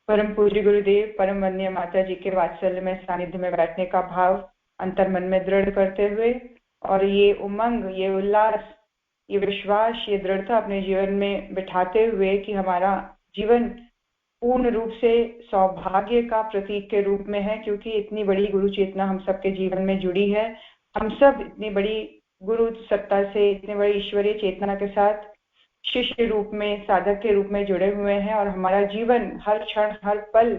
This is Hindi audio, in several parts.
परम पूज्य गुरुदेव, परम वंदनीय माता जी के वात्सल्य में सानिध्य में बैठने का भाव अंतर मन में दृढ़ करते हुए और ये उमंग, ये उल्लास, ये विश्वास, ये दृढ़ता अपने जीवन में बिठाते हुए कि हमारा जीवन पूर्ण रूप से सौभाग्य का प्रतीक के रूप में है, क्योंकि इतनी बड़ी गुरु चेतना हम सबके जीवन में जुड़ी है। हम सब इतनी बड़ी गुरु सत्ता से, इतनी बड़ी ईश्वरीय चेतना के साथ शिष्य रूप में, साधक के रूप में जुड़े हुए हैं और हमारा जीवन हर क्षण हर पल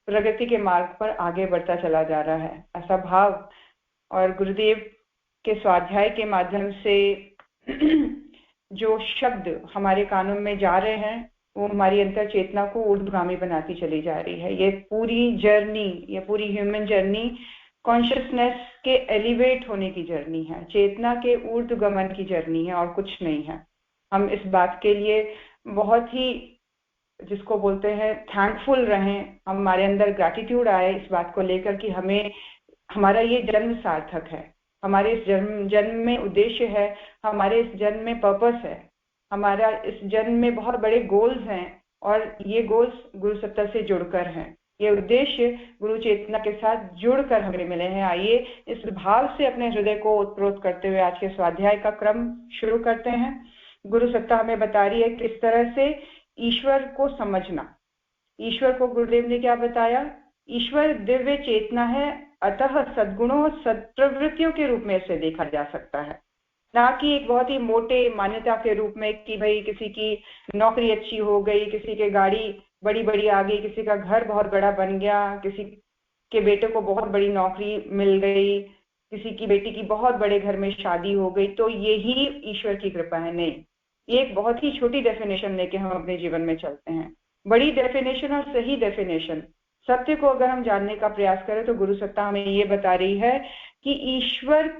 प्रगति के मार्ग पर आगे बढ़ता चला जा रहा है, ऐसा भाव। और गुरुदेव के स्वाध्याय के माध्यम से जो शब्द हमारे कानों में जा रहे हैं वो हमारी अंतर चेतना को ऊर्ध्वगामी बनाती चली जा रही है। ये पूरी जर्नी, ये पूरी ह्यूमन जर्नी कॉन्शियसनेस के एलिवेट होने की जर्नी है, चेतना के ऊर्ध्वगमन की जर्नी है और कुछ नहीं है। हम इस बात के लिए बहुत ही, जिसको बोलते हैं, थैंकफुल रहें, हमारे अंदर ग्रैटिट्यूड आए इस बात को लेकर कि हमें हमारा ये जन्म सार्थक है, हमारे इस जन्म में उद्देश्य है, हमारे इस जन्म में पर्पस है, हमारा इस जन्म में बहुत बड़े गोल्स हैं और ये गोल्स गुरु सत्ता से जुड़कर हैं, ये उद्देश्य गुरु चेतना के साथ जुड़कर हमें मिले हैं। आइए इस भाव से अपने हृदय को उत्प्रोत करते हुए आज के स्वाध्याय का क्रम शुरू करते हैं। गुरु सत्ता हमें बता रही है किस तरह से ईश्वर को समझना। ईश्वर को गुरुदेव ने क्या बताया? ईश्वर दिव्य चेतना है, अतः सद्गुणों और सत्प्रवृत्तियों के रूप में इसे देखा जा सकता है, ना कि एक बहुत ही मोटे मान्यता के रूप में कि भाई किसी की नौकरी अच्छी हो गई, किसी के गाड़ी बड़ी बड़ी आ गई, किसी का घर बहुत बड़ा बन गया, किसी के बेटे को बहुत बड़ी नौकरी मिल गई, किसी की बेटी की बहुत बड़े घर में शादी हो गई, तो यही ईश्वर की कृपा है। नहीं, एक बहुत ही छोटी डेफिनेशन लेके हम अपने जीवन में चलते हैं। बड़ी डेफिनेशन और सही डेफिनेशन, सत्य को अगर हम जानने का प्रयास करें तो गुरु सत्ता हमें ये बता रही है कि ईश्वर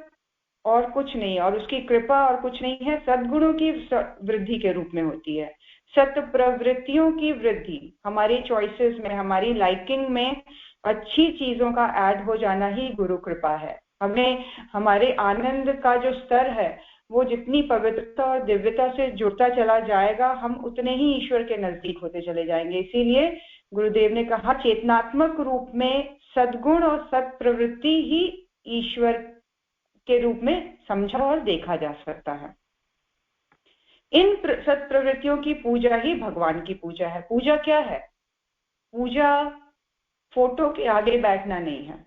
और कुछ नहीं, और उसकी कृपा और कुछ नहीं है, सद्गुणों की वृद्धि के रूप में होती है, सत्य प्रवृत्तियों की वृद्धि, हमारी चॉइसेस में, हमारी लाइकिंग में अच्छी चीजों का ऐड हो जाना ही गुरु कृपा है। हमें हमारे आनंद का जो स्तर है वो जितनी पवित्रता और दिव्यता से जुड़ता चला जाएगा, हम उतने ही ईश्वर के नजदीक होते चले जाएंगे। इसीलिए गुरुदेव ने कहा चेतनात्मक रूप में सद्गुण और सत्प्रवृत्ति ही ईश्वर के रूप में समझा और देखा जा सकता है। इन सत्प्रवृत्तियों की पूजा ही भगवान की पूजा है। पूजा क्या है? पूजा फोटो के आगे बैठना नहीं है,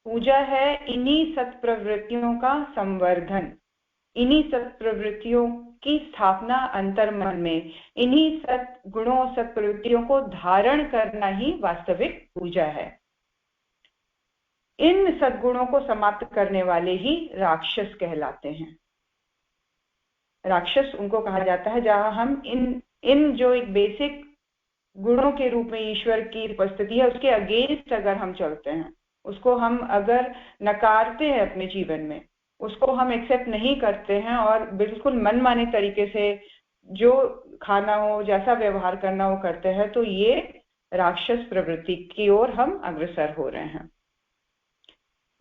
पूजा है इन्हीं सत्प्रवृत्तियों का संवर्धन, इन्हीं सत्प्रवृत्तियों की स्थापना अंतर्मन में, इन्हीं सद्गुणों सत्प्रवृत्तियों को धारण करना ही वास्तविक पूजा है। इन सद्गुणों को समाप्त करने वाले ही राक्षस कहलाते हैं। राक्षस उनको कहा जाता है जहां हम इन जो एक बेसिक गुणों के रूप में ईश्वर की उपस्थिति है उसके अगेंस्ट अगर हम चलते हैं, उसको हम अगर नकारते हैं अपने जीवन में, उसको हम एक्सेप्ट नहीं करते हैं और बिल्कुल मनमाने तरीके से जो खाना हो, जैसा व्यवहार करना हो करते हैं, तो ये राक्षस प्रवृत्ति की ओर हम अग्रसर हो रहे हैं।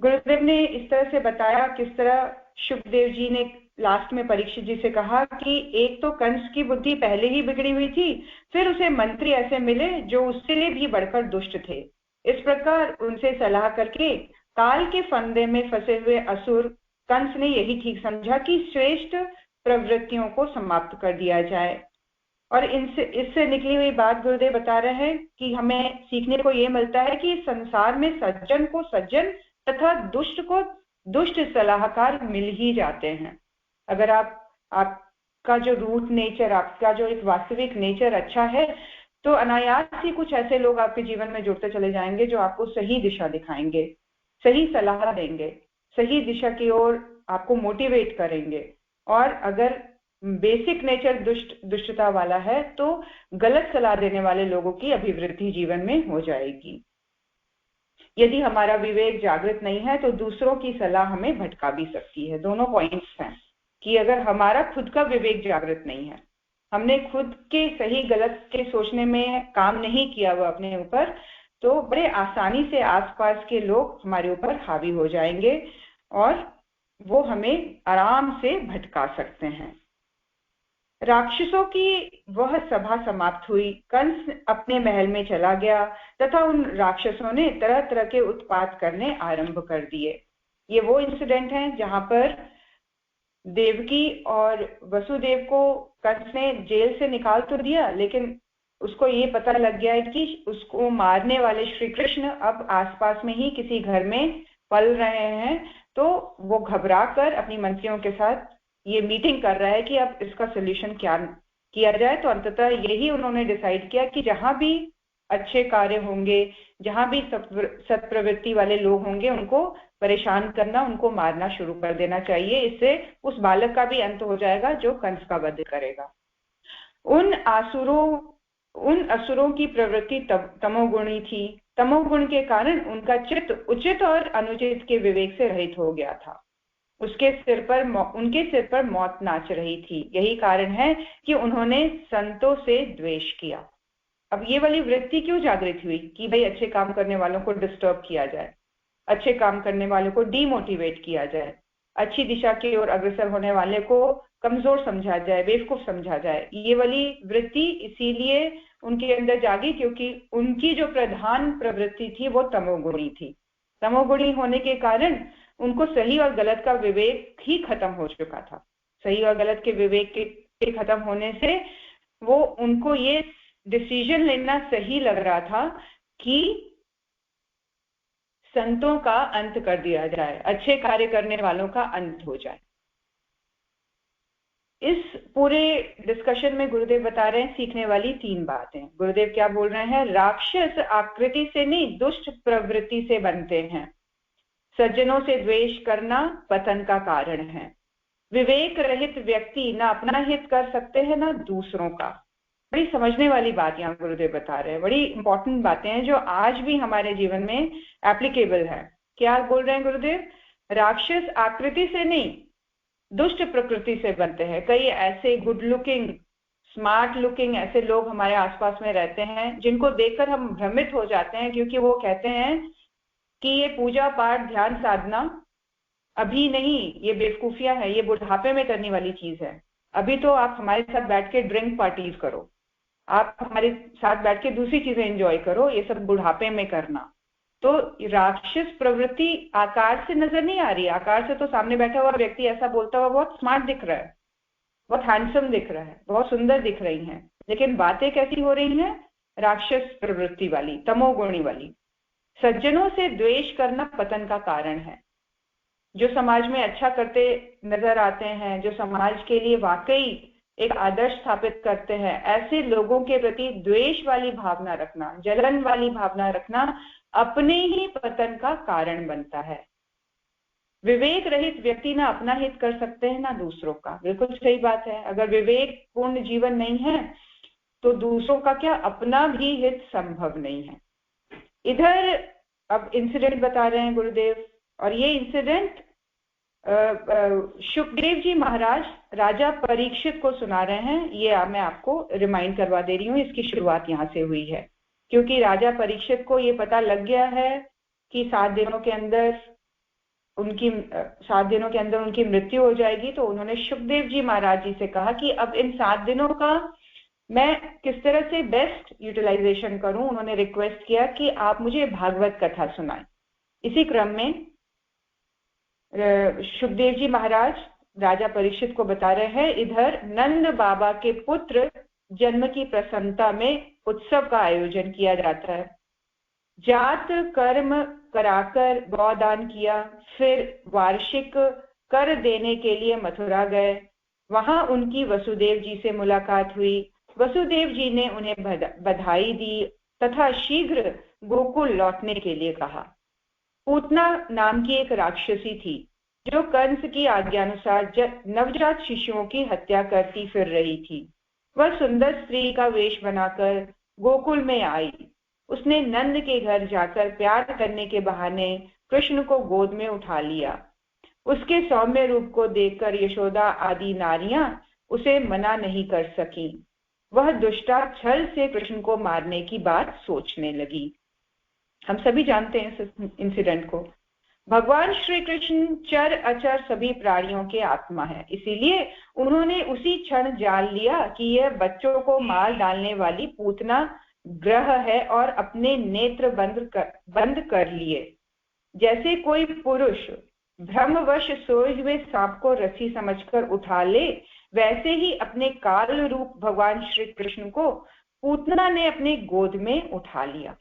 गुरुदेव ने इस तरह से बताया किस तरह शुकदेव जी ने लास्ट में परीक्षित जी से कहा कि एक तो कंस की बुद्धि पहले ही बिगड़ी हुई थी, फिर उसे मंत्री ऐसे मिले जो उससे भी बढ़कर दुष्ट थे। इस प्रकार उनसे सलाह करके काल के फंदे में फंसे हुए असुर कंस ने यही ठीक समझा कि श्रेष्ठ प्रवृत्तियों को समाप्त कर दिया जाए। और इससे निकली हुई बात गुरुदेव बता रहे हैं कि हमें सीखने को ये मिलता है कि संसार में सज्जन को सज्जन तथा दुष्ट को दुष्ट सलाहकार मिल ही जाते हैं। अगर आपका जो रूट नेचर, आपका जो एक वास्तविक नेचर अच्छा है, तो अनायास ही कुछ ऐसे लोग आपके जीवन में जुड़ते चले जाएंगे जो आपको सही दिशा दिखाएंगे, सही सलाह देंगे, सही दिशा की ओर आपको मोटिवेट करेंगे। और अगर बेसिक नेचर दुष्टता वाला है तो गलत सलाह देने वाले लोगों की अभिवृद्धि जीवन में हो जाएगी। यदि हमारा विवेक जागृत नहीं है तो दूसरों की सलाह हमें भटका भी सकती है। दोनों पॉइंट्स हैं कि अगर हमारा खुद का विवेक जागृत नहीं है, हमने खुद के सही गलत के सोचने में काम नहीं किया हुआ अपने ऊपर, तो बड़े आसानी से आसपास के लोग हमारे ऊपर हावी हो जाएंगे और वो हमें आराम से भटका सकते हैं। राक्षसों की वह सभा समाप्त हुई। कंस अपने महल में चला गया तथा उन राक्षसों ने तरह तरह के उत्पात करने आरंभ कर दिए। ये वो इंसिडेंट है जहां पर देवकी और वसुदेव को कंस ने जेल से निकाल तो दिया, लेकिन उसको ये पता लग गया है कि उसको मारने वाले श्री कृष्ण अब आसपास में ही किसी घर में पल रहे हैं। तो वो घबरा कर अपनी मंत्रियों के साथ ये मीटिंग कर रहा है कि अब इसका सोल्यूशन क्या किया जाए। तो अंततः यही उन्होंने डिसाइड किया कि जहां भी अच्छे कार्य होंगे, जहां भी सत्प्रवृत्ति वाले लोग होंगे, उनको परेशान करना, उनको मारना शुरू कर देना चाहिए। इससे उस बालक का भी अंत हो जाएगा जो कंस का वध करेगा। उन असुरों की प्रवृत्ति तमोगुणी थी। तमोगुण के कारण उनका चित्त उचित और अनुचित के विवेक से रहित हो गया था। उनके सिर पर मौत नाच रही थी। यही कारण है कि उन्होंने संतों से द्वेष किया। अब ये वाली वृत्ति क्यों जागृत हुई कि भाई अच्छे काम करने वालों को डिस्टर्ब किया जाए, अच्छे काम करने वालों को डीमोटिवेट किया जाए, अच्छी दिशा की ओर अग्रसर होने वाले को कमजोर समझा जाए, बेवकूफ समझा जाए। ये वाली वृत्ति इसीलिए उनके अंदर जागी क्योंकि उनकी जो प्रधान प्रवृत्ति थी वो तमोगुणी थी। तमोगुणी होने के कारण उनको सही और गलत का विवेक ही खत्म हो चुका था। सही और गलत के विवेक के खत्म होने से वो उनको ये डिसीजन लेना सही लग रहा था कि संतों का अंत कर दिया जाए, अच्छे कार्य करने वालों का अंत हो जाए। इस पूरे डिस्कशन में गुरुदेव बता रहे हैं सीखने वाली 3 बातें। गुरुदेव क्या बोल रहे हैं? राक्षस आकृति से नहीं, दुष्ट प्रवृत्ति से बनते हैं। सज्जनों से द्वेष करना पतन का कारण है। विवेक रहित व्यक्ति ना अपना हित कर सकते हैं ना दूसरों का। बड़ी समझने वाली बात यहाँ गुरुदेव बता रहे हैं। बड़ी इंपॉर्टेंट बातें हैं जो आज भी हमारे जीवन में एप्लीकेबल है। क्या बोल रहे हैं गुरुदेव? राक्षस आकृति से नहीं, दुष्ट प्रकृति से बनते हैं। कई ऐसे गुड लुकिंग, स्मार्ट लुकिंग ऐसे लोग हमारे आसपास में रहते हैं जिनको देखकर हम भ्रमित हो जाते हैं, क्योंकि वो कहते हैं कि ये पूजा पाठ ध्यान साधना अभी नहीं, ये बेवकूफियां है, ये बुढ़ापे में करने वाली चीज है। अभी तो आप हमारे साथ बैठ के ड्रिंक पार्टीज करो, आप हमारे साथ बैठ के दूसरी चीजें एंजॉय करो, ये सब बुढ़ापे में करना। तो राक्षस प्रवृत्ति आकार से नजर नहीं आ रही। आकार से तो सामने बैठा हुआ व्यक्ति ऐसा बोलता हुआ बहुत स्मार्ट दिख रहा है, बहुत हैंडसम दिख रहा है, बहुत सुंदर दिख रही हैं, लेकिन बातें कैसी हो रही हैं? राक्षस प्रवृत्ति वाली, तमोगुणी वाली। सज्जनों से द्वेष करना पतन का कारण है। जो समाज में अच्छा करते नजर आते हैं, जो समाज के लिए वाकई एक आदर्श स्थापित करते हैं, ऐसे लोगों के प्रति द्वेष वाली भावना रखना, जलन वाली भावना रखना अपने ही पतन का कारण बनता है। विवेक रहित व्यक्ति ना अपना हित कर सकते हैं ना दूसरों का। बिल्कुल सही बात है। अगर विवेक पूर्ण जीवन नहीं है तो दूसरों का क्या, अपना भी हित संभव नहीं है। इधर अब इंसिडेंट बता रहे हैं गुरुदेव, और ये इंसिडेंट शुकदेव जी महाराज राजा परीक्षित को सुना रहे हैं। ये मैं आपको रिमाइंड करवा दे रही हूँ, इसकी शुरुआत यहाँ से हुई है, क्योंकि राजा परीक्षित को ये पता लग गया है कि 7 दिनों के अंदर उनकी मृत्यु हो जाएगी। तो उन्होंने शुकदेव जी महाराज जी से कहा कि अब इन 7 दिनों का मैं किस तरह से बेस्ट यूटिलाइजेशन करूं। उन्होंने रिक्वेस्ट किया कि आप मुझे भागवत कथा सुनाएं। इसी क्रम में शुकदेव जी महाराज राजा परीक्षित को बता रहे हैं, इधर नंद बाबा के पुत्र जन्म की प्रसन्नता में उत्सव का आयोजन किया जाता है। जात कर्म कराकर गौदान किया, फिर वार्षिक कर देने के लिए मथुरा गए। वहां उनकी वसुदेव जी से मुलाकात हुई। वसुदेव जी ने उन्हें बधाई दी तथा शीघ्र गोकुल लौटने के लिए कहा। पूतना नाम की एक राक्षसी थी जो कंस की आज्ञानुसार नवजात शिशुओं की हत्या करती फिर रही थी। वह सुंदर स्त्री का वेश बनाकर गोकुल में आई। उसने नंद के घर जाकर प्यार करने के बहाने कृष्ण को गोद में उठा लिया। उसके सौम्य रूप को देखकर यशोदा आदि नारियां उसे मना नहीं कर सकीं। वह दुष्टा छल से कृष्ण को मारने की बात सोचने लगी। हम सभी जानते हैं इस इंसिडेंट को। भगवान श्री कृष्ण चर अचर सभी प्राणियों के आत्मा है, इसीलिए उन्होंने उसी क्षण जान लिया कि यह बच्चों को मार डालने वाली पूतना ग्रह है और अपने नेत्र बंद कर लिए। जैसे कोई पुरुष भ्रमवश सोए हुए सांप को रस्सी समझकर उठा ले, वैसे ही अपने काल रूप भगवान श्री कृष्ण को पूतना ने अपने गोद में उठा लिया।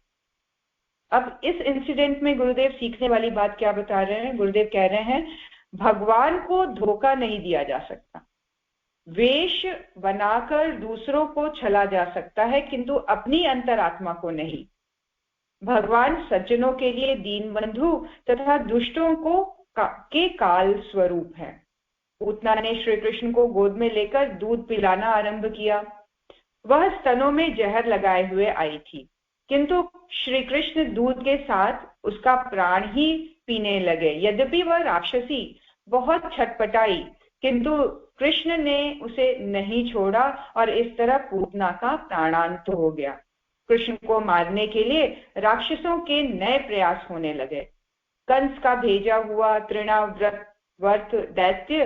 अब इस इंसिडेंट में गुरुदेव सीखने वाली बात क्या बता रहे हैं? गुरुदेव कह रहे हैं भगवान को धोखा नहीं दिया जा सकता। वेश बनाकर दूसरों को छला जा सकता है, किंतु अपनी अंतरात्मा को नहीं। भगवान सज्जनों के लिए दीन बंधु तथा दुष्टों को के काल स्वरूप है। पूतना ने श्री कृष्ण को गोद में लेकर दूध पिलाना आरंभ किया। वह स्तनों में जहर लगाए हुए आई थी, किंतु श्री कृष्ण दूध के साथ उसका प्राण ही पीने लगे। यद्यपि वह राक्षसी बहुत छटपटाई, किंतु कृष्ण ने उसे नहीं छोड़ा और इस तरह पूतना का प्राणांत हो गया। कृष्ण को मारने के लिए राक्षसों के नए प्रयास होने लगे। कंस का भेजा हुआ तृणावर्त दैत्य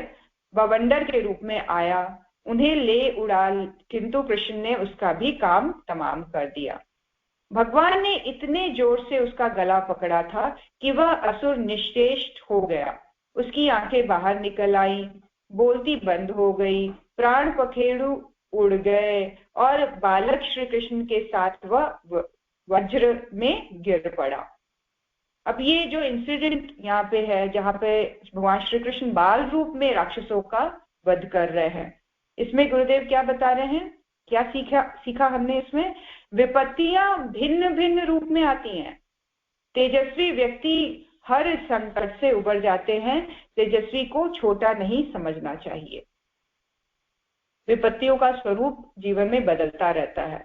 बवंडर के रूप में आया, उन्हें ले उड़ा, किंतु कृष्ण ने उसका भी काम तमाम कर दिया। भगवान ने इतने जोर से उसका गला पकड़ा था कि वह असुर निश्चेष हो गया। उसकी आंखें बाहर निकल आई, बोलती बंद हो गई, प्राण पखेरु उड़ गए और बालक श्री कृष्ण के साथ वह वज्र में गिर पड़ा। अब ये जो इंसिडेंट यहाँ पे है, जहाँ पे भगवान श्री कृष्ण बाल रूप में राक्षसों का वध कर रहे हैं, इसमें गुरुदेव क्या बता रहे हैं, क्या सीखा हमने इसमें? विपत्तियां भिन्न भिन्न रूप में आती हैं। तेजस्वी व्यक्ति हर संकट से उबर जाते हैं। तेजस्वी को छोटा नहीं समझना चाहिए। विपत्तियों का स्वरूप जीवन में बदलता रहता है,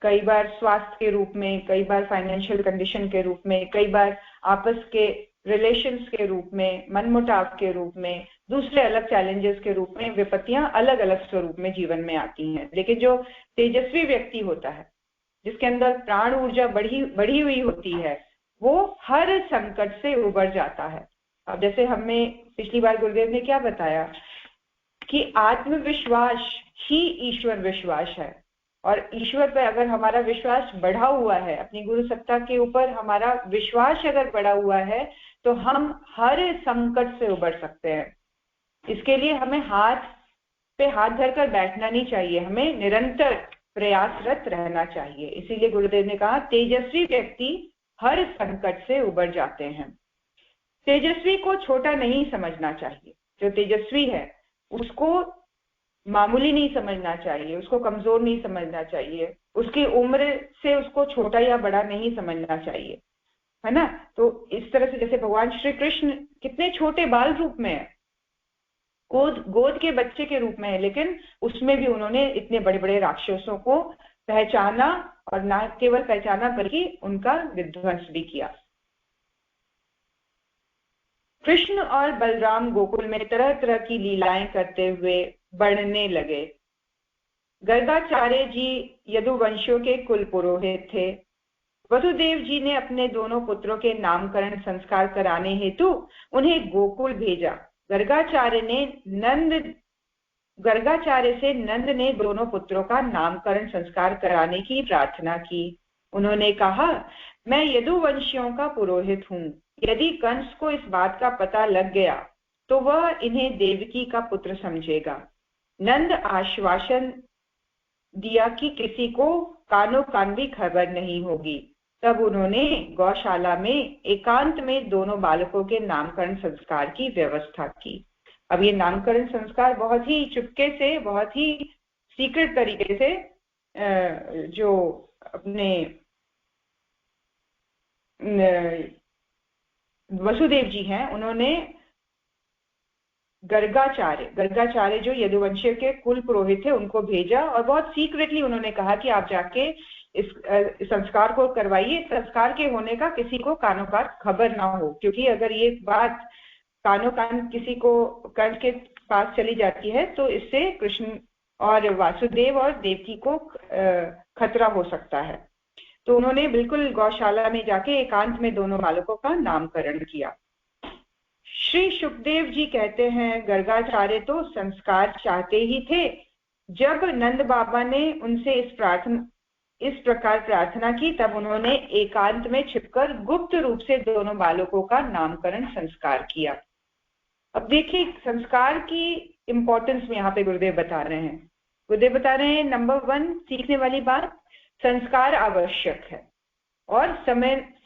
कई बार स्वास्थ्य के रूप में, कई बार फाइनेंशियल कंडीशन के रूप में, कई बार आपस के रिलेशंस के रूप में, मनमुटाव के रूप में, दूसरे अलग चैलेंजेस के रूप में विपत्तियां अलग अलग स्वरूप में जीवन में आती हैं। लेकिन जो तेजस्वी व्यक्ति होता है, जिसके अंदर प्राण ऊर्जा बढ़ी हुई होती है, वो हर संकट से उबर जाता है। अब जैसे हमें पिछली बार गुरुदेव ने क्या बताया कि आत्मविश्वास ही ईश्वर विश्वास है, और ईश्वर पर अगर हमारा विश्वास बढ़ा हुआ है, अपनी गुरु सत्ता के ऊपर हमारा विश्वास अगर बढ़ा हुआ है, तो हम हर संकट से उबर सकते हैं। इसके लिए हमें हाथ पे हाथ धरकर बैठना नहीं चाहिए, हमें निरंतर प्रयासरत रहना चाहिए। इसीलिए गुरुदेव ने कहा तेजस्वी व्यक्ति हर संकट से उबर जाते हैं। तेजस्वी को छोटा नहीं समझना चाहिए। जो तेजस्वी है उसको मामूली नहीं समझना चाहिए, उसको कमजोर नहीं समझना चाहिए, उसकी उम्र से उसको छोटा या बड़ा नहीं समझना चाहिए, है ना। तो इस तरह से जैसे भगवान श्री कृष्ण कितने छोटे बाल रूप में है, गोद के बच्चे के रूप में है, लेकिन उसमें भी उन्होंने इतने बड़े बड़े राक्षसों को पहचाना, और न केवल पहचाना बल्कि उनका विध्वंस भी किया। कृष्ण और बलराम गोकुल में तरह तरह की लीलाएं करते हुए बढ़ने लगे। गर्गाचार्य जी यदुवंशियों के कुल पुरोहित थे। वसुदेव जी ने अपने दोनों पुत्रों के नामकरण संस्कार कराने हेतु उन्हें गोकुल भेजा। गर्गाचार्य से नंद ने दोनों पुत्रों का नामकरण संस्कार कराने की प्रार्थना की। उन्होंने कहा, मैं यदुवंशियों का पुरोहित हूँ। यदि कंस को इस बात का पता लग गया तो वह इन्हें देवकी का पुत्र समझेगा। नंद आश्वासन दिया कि किसी को कानो कान भी खबर नहीं होगी। तब उन्होंने गौशाला में एकांत में दोनों बालकों के नामकरण संस्कार की व्यवस्था की। अब ये नामकरण संस्कार बहुत ही चुपके से, बहुत ही सीक्रेट तरीके से जो अपने वसुदेव जी हैं, उन्होंने गर्गाचार्य जो यदुवंशीय के कुल पुरोहित थे उनको भेजा, और बहुत सीक्रेटली उन्होंने कहा कि आप जाके इस संस्कार को करवाइए। संस्कार के होने का किसी को कानो कान खबर ना हो, क्योंकि अगर ये बात कानो कान किसी को कंस के पास चली जाती है तो इससे कृष्ण और वासुदेव और देवकी को खतरा हो सकता है। तो उन्होंने बिल्कुल गौशाला में जाके एकांत में दोनों बालकों का नामकरण किया। श्री सुखदेव जी कहते हैं गर्गाचार्य तो संस्कार चाहते ही थे। जब नंद बाबा ने उनसे इस प्रकार प्रार्थना की तब उन्होंने एकांत में छिपकर गुप्त रूप से दोनों बालकों का नामकरण संस्कार किया। अब देखिए संस्कार की इंपॉर्टेंस में यहाँ पे गुरुदेव बता रहे हैं। गुरुदेव बता रहे हैं नंबर 1 सीखने वाली बात, संस्कार आवश्यक है और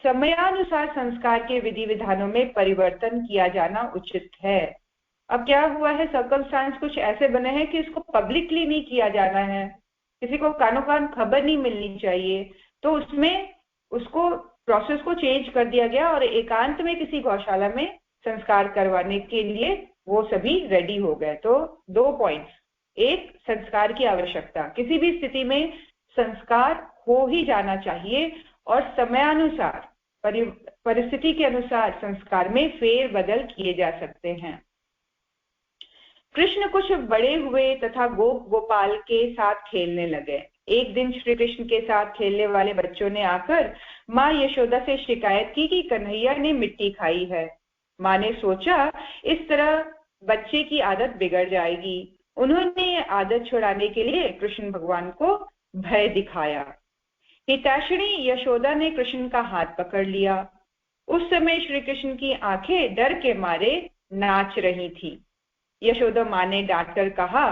समयानुसार संस्कार के विधि विधानों में परिवर्तन किया जाना उचित है। अब क्या हुआ है, सर्कमस्टांस कुछ ऐसे बने हैं कि इसको पब्लिकली नहीं किया जाना है, किसी को कानों कान खबर नहीं मिलनी चाहिए, तो उसमें उसको प्रोसेस को चेंज कर दिया गया और एकांत में किसी गौशाला में संस्कार करवाने के लिए वो सभी रेडी हो गए। तो 2 पॉइंट्स, एक संस्कार की आवश्यकता, किसी भी स्थिति में संस्कार हो ही जाना चाहिए और समयानुसार परिस्थिति के अनुसार संस्कार में फेर बदल किए जा सकते हैं। कृष्ण कुछ बड़े हुए तथा गोपाल के साथ खेलने लगे। एक दिन श्री कृष्ण के साथ खेलने वाले बच्चों ने आकर माँ यशोदा से शिकायत की कि कन्हैया ने मिट्टी खाई है। माँ ने सोचा इस तरह बच्चे की आदत बिगड़ जाएगी। उन्होंने आदत छुड़ाने के लिए कृष्ण भगवान को भय दिखाया। हितैषिणी यशोदा ने कृष्ण का हाथ पकड़ लिया। उस समय श्री कृष्ण की आंखें डर के मारे नाच रही थी। यशोदा माँ ने डांटकर कहा,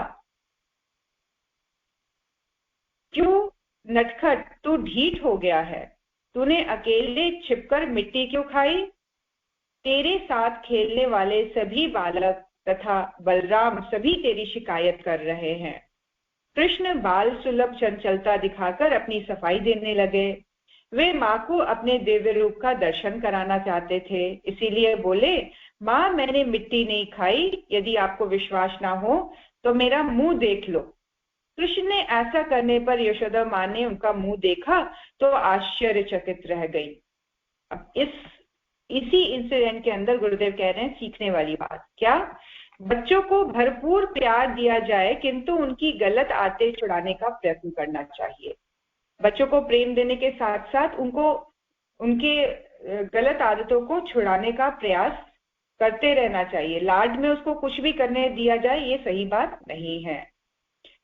क्यों नटखट, तू ढीठ हो गया है, तूने अकेले छिपकर मिट्टी क्यों खाई? तेरे साथ खेलने वाले सभी बालक तथा बलराम सभी तेरी शिकायत कर रहे हैं। कृष्ण बाल सुलभ चंचलता दिखाकर अपनी सफाई देने लगे। वे माँ को अपने दिव्य रूप का दर्शन कराना चाहते थे, इसीलिए बोले, माँ मैंने मिट्टी नहीं खाई, यदि आपको विश्वास ना हो तो मेरा मुंह देख लो। कृष्ण ने ऐसा करने पर यशोदा माँ ने उनका मुंह देखा तो आश्चर्यचकित रह गई। अब इसी इंसिडेंट के अंदर गुरुदेव कह रहे हैं सीखने वाली बात क्या, बच्चों को भरपूर प्यार दिया जाए किंतु उनकी गलत आदतें छुड़ाने का प्रयत्न करना चाहिए। बच्चों को प्रेम देने के साथ साथ उनके गलत आदतों को छुड़ाने का प्रयास करते रहना चाहिए। लाड में उसको कुछ भी करने दिया जाए ये सही बात नहीं है।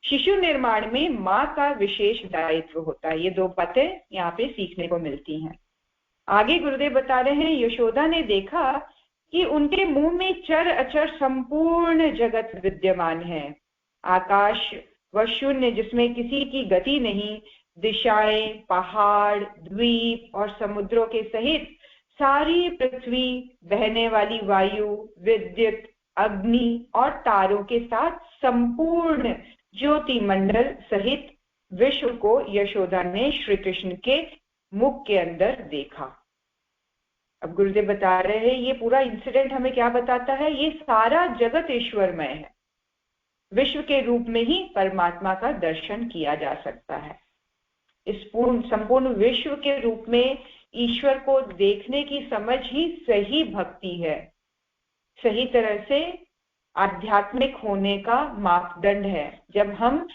शिशु निर्माण में माँ का विशेष दायित्व होता है। ये 2 बातें यहाँ पे सीखने को मिलती हैं। आगे गुरुदेव बता रहे हैं यशोदा ने देखा कि उनके मुंह में चर अचर संपूर्ण जगत विद्यमान है। आकाश व शून्य जिसमें किसी की गति नहीं, दिशाएं, पहाड़, द्वीप और समुद्रों के सहित सारी पृथ्वी, बहने वाली वायु, विद्युत, अग्नि और तारों के साथ संपूर्ण ज्योति मंडल सहित विश्व को यशोदा ने श्री कृष्ण के मुख के अंदर देखा। अब गुरुदेव बता रहे हैं ये पूरा इंसिडेंट हमें क्या बताता है, ये सारा जगत ईश्वरमय है। विश्व के रूप में ही परमात्मा का दर्शन किया जा सकता है। इस संपूर्ण विश्व के रूप में ईश्वर को देखने की समझ ही सही भक्ति है, सही तरह से आध्यात्मिक होने का मापदंड है। जब हम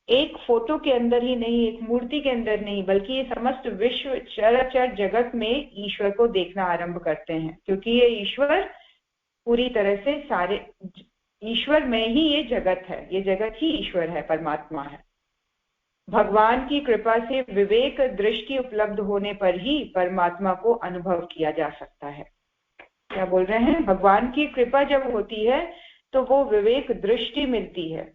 एक फोटो के अंदर ही नहीं, एक मूर्ति के अंदर नहीं, बल्कि ये समस्त विश्व चराचर जगत में ईश्वर को देखना आरंभ करते हैं, क्योंकि ये ईश्वर पूरी तरह से सारे ईश्वर में ही ये जगत है, ये जगत ही ईश्वर है, परमात्मा है। भगवान की कृपा से विवेक दृष्टि उपलब्ध होने पर ही परमात्मा को अनुभव किया जा सकता है। क्या बोल रहे हैं, भगवान की कृपा जब होती है तो वो विवेक दृष्टि मिलती है,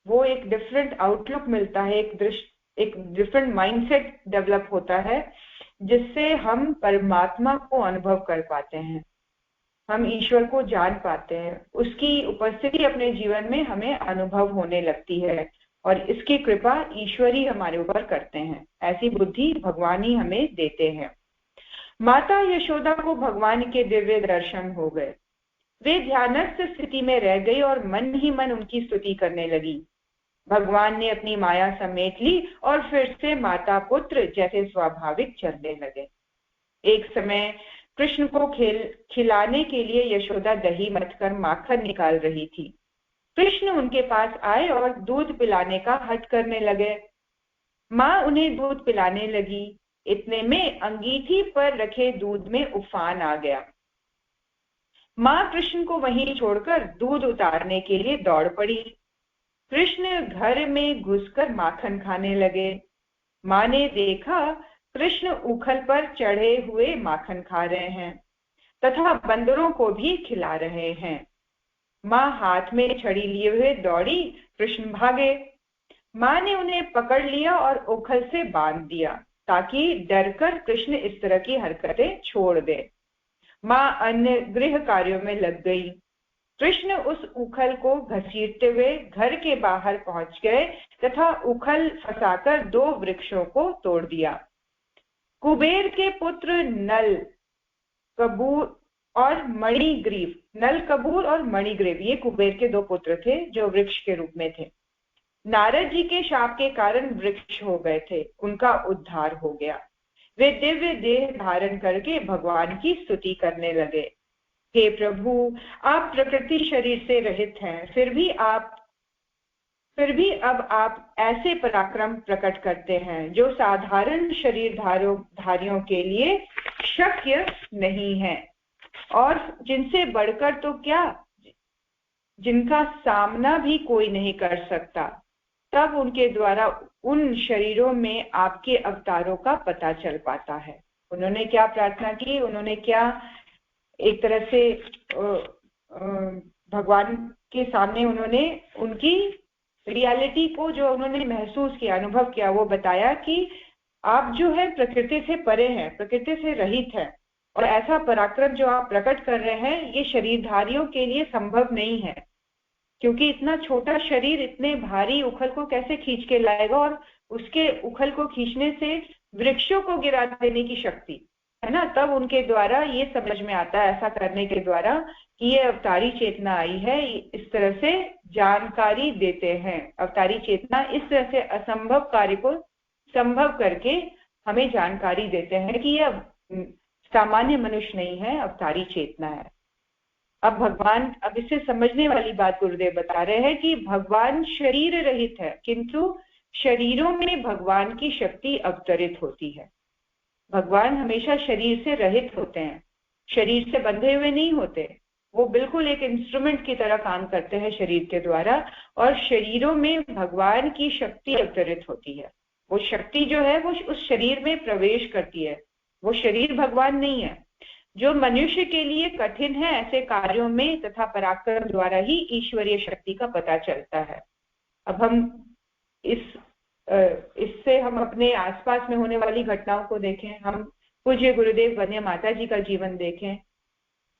वो एक डिफरेंट आउटलुक मिलता है, एक डिफरेंट माइंडसेट डेवलप होता है, जिससे हम परमात्मा को अनुभव कर पाते हैं, हम ईश्वर को जान पाते हैं, उसकी उपस्थिति अपने जीवन में हमें अनुभव होने लगती है और इसकी कृपा ईश्वर ही हमारे ऊपर करते हैं। ऐसी बुद्धि भगवान ही हमें देते हैं। माता यशोदा को भगवान के दिव्य दर्शन हो गए। वे ध्यानस्थ स्थिति में रह गई और मन ही मन उनकी स्तुति करने लगी। भगवान ने अपनी माया समेट ली और फिर से माता पुत्र जैसे स्वाभाविक चलने लगे। एक समय कृष्ण को खिलाने के लिए यशोदा दही मथकर माखन निकाल रही थी। कृष्ण उनके पास आए और दूध पिलाने का हठ करने लगे। माँ उन्हें दूध पिलाने लगी। इतने में अंगीठी पर रखे दूध में उफान आ गया। माँ कृष्ण को वहीं छोड़कर दूध उतारने के लिए दौड़ पड़ी। कृष्ण घर में घुसकर माखन खाने लगे। माँ ने देखा कृष्ण उखल पर चढ़े हुए माखन खा रहे हैं तथा बंदरों को भी खिला रहे हैं। माँ हाथ में छड़ी लिए हुए दौड़ी, कृष्ण भागे। माँ ने उन्हें पकड़ लिया और उखल से बांध दिया ताकि डरकर कृष्ण इस तरह की हरकतें छोड़ दे। माँ अन्य गृह कार्यों में लग गई। कृष्ण उस उखल को घसीटते हुए घर के बाहर पहुंच गए तथा उखल फंसाकर 2 वृक्षों को तोड़ दिया। कुबेर के पुत्र नल कबूर और मणिग्रीव, नल कबूर और मणिग्रीव, ये कुबेर के 2 पुत्र थे जो वृक्ष के रूप में थे। नारद जी के शाप के कारण वृक्ष हो गए थे, उनका उद्धार हो गया। वे दिव्य देह धारण करके भगवान की स्तुति करने लगे। हे प्रभु, आप प्रकृति शरीर से रहित हैं, फिर भी अब आप ऐसे पराक्रम प्रकट करते हैं जो साधारण शरीर धारियों के लिए शक्य नहीं है, और जिनसे बढ़कर तो क्या, जिनका सामना भी कोई नहीं कर सकता। तब उनके द्वारा उन शरीरों में आपके अवतारों का पता चल पाता है। उन्होंने क्या प्रार्थना की, उन्होंने क्या एक तरह से भगवान के सामने उन्होंने उनकी रियलिटी को जो उन्होंने महसूस किया, अनुभव किया, वो बताया कि आप जो है प्रकृति से परे हैं, प्रकृति से रहित हैं, और ऐसा पराक्रम जो आप प्रकट कर रहे हैं ये शरीरधारियों के लिए संभव नहीं है, क्योंकि इतना छोटा शरीर इतने भारी उखल को कैसे खींच के लाएगा, और उसके उखल को खींचने से वृक्षों को गिरा देने की शक्ति है ना। तब उनके द्वारा ये समझ में आता है, ऐसा करने के द्वारा, कि ये अवतारी चेतना आई है, इस तरह से जानकारी देते हैं। अवतारी चेतना इस तरह से असंभव कार्य को संभव करके हमें जानकारी देते हैं कि यह सामान्य मनुष्य नहीं है, अवतारी चेतना है। अब भगवान, अब इससे समझने वाली बात गुरुदेव बता रहे हैं कि भगवान शरीर रहित है, किंतु शरीरों में भगवान की शक्ति अवतरित होती है। भगवान हमेशा शरीर से रहित होते हैं, शरीर से बंधे हुए नहीं होते, वो बिल्कुल एक इंस्ट्रूमेंट की तरह काम करते हैं शरीर के द्वारा, और शरीरों में भगवान की शक्ति अवतरित होती है। वो शक्ति जो है वो उस शरीर में प्रवेश करती है, वो शरीर भगवान नहीं है। जो मनुष्य के लिए कठिन है, ऐसे कार्यों में तथा पराक्रम द्वारा ही ईश्वरीय शक्ति का पता चलता है। अब हम इससे हम अपने आसपास में होने वाली घटनाओं को देखें, हम पूज्य गुरुदेव वंदे माता जी का जीवन देखें,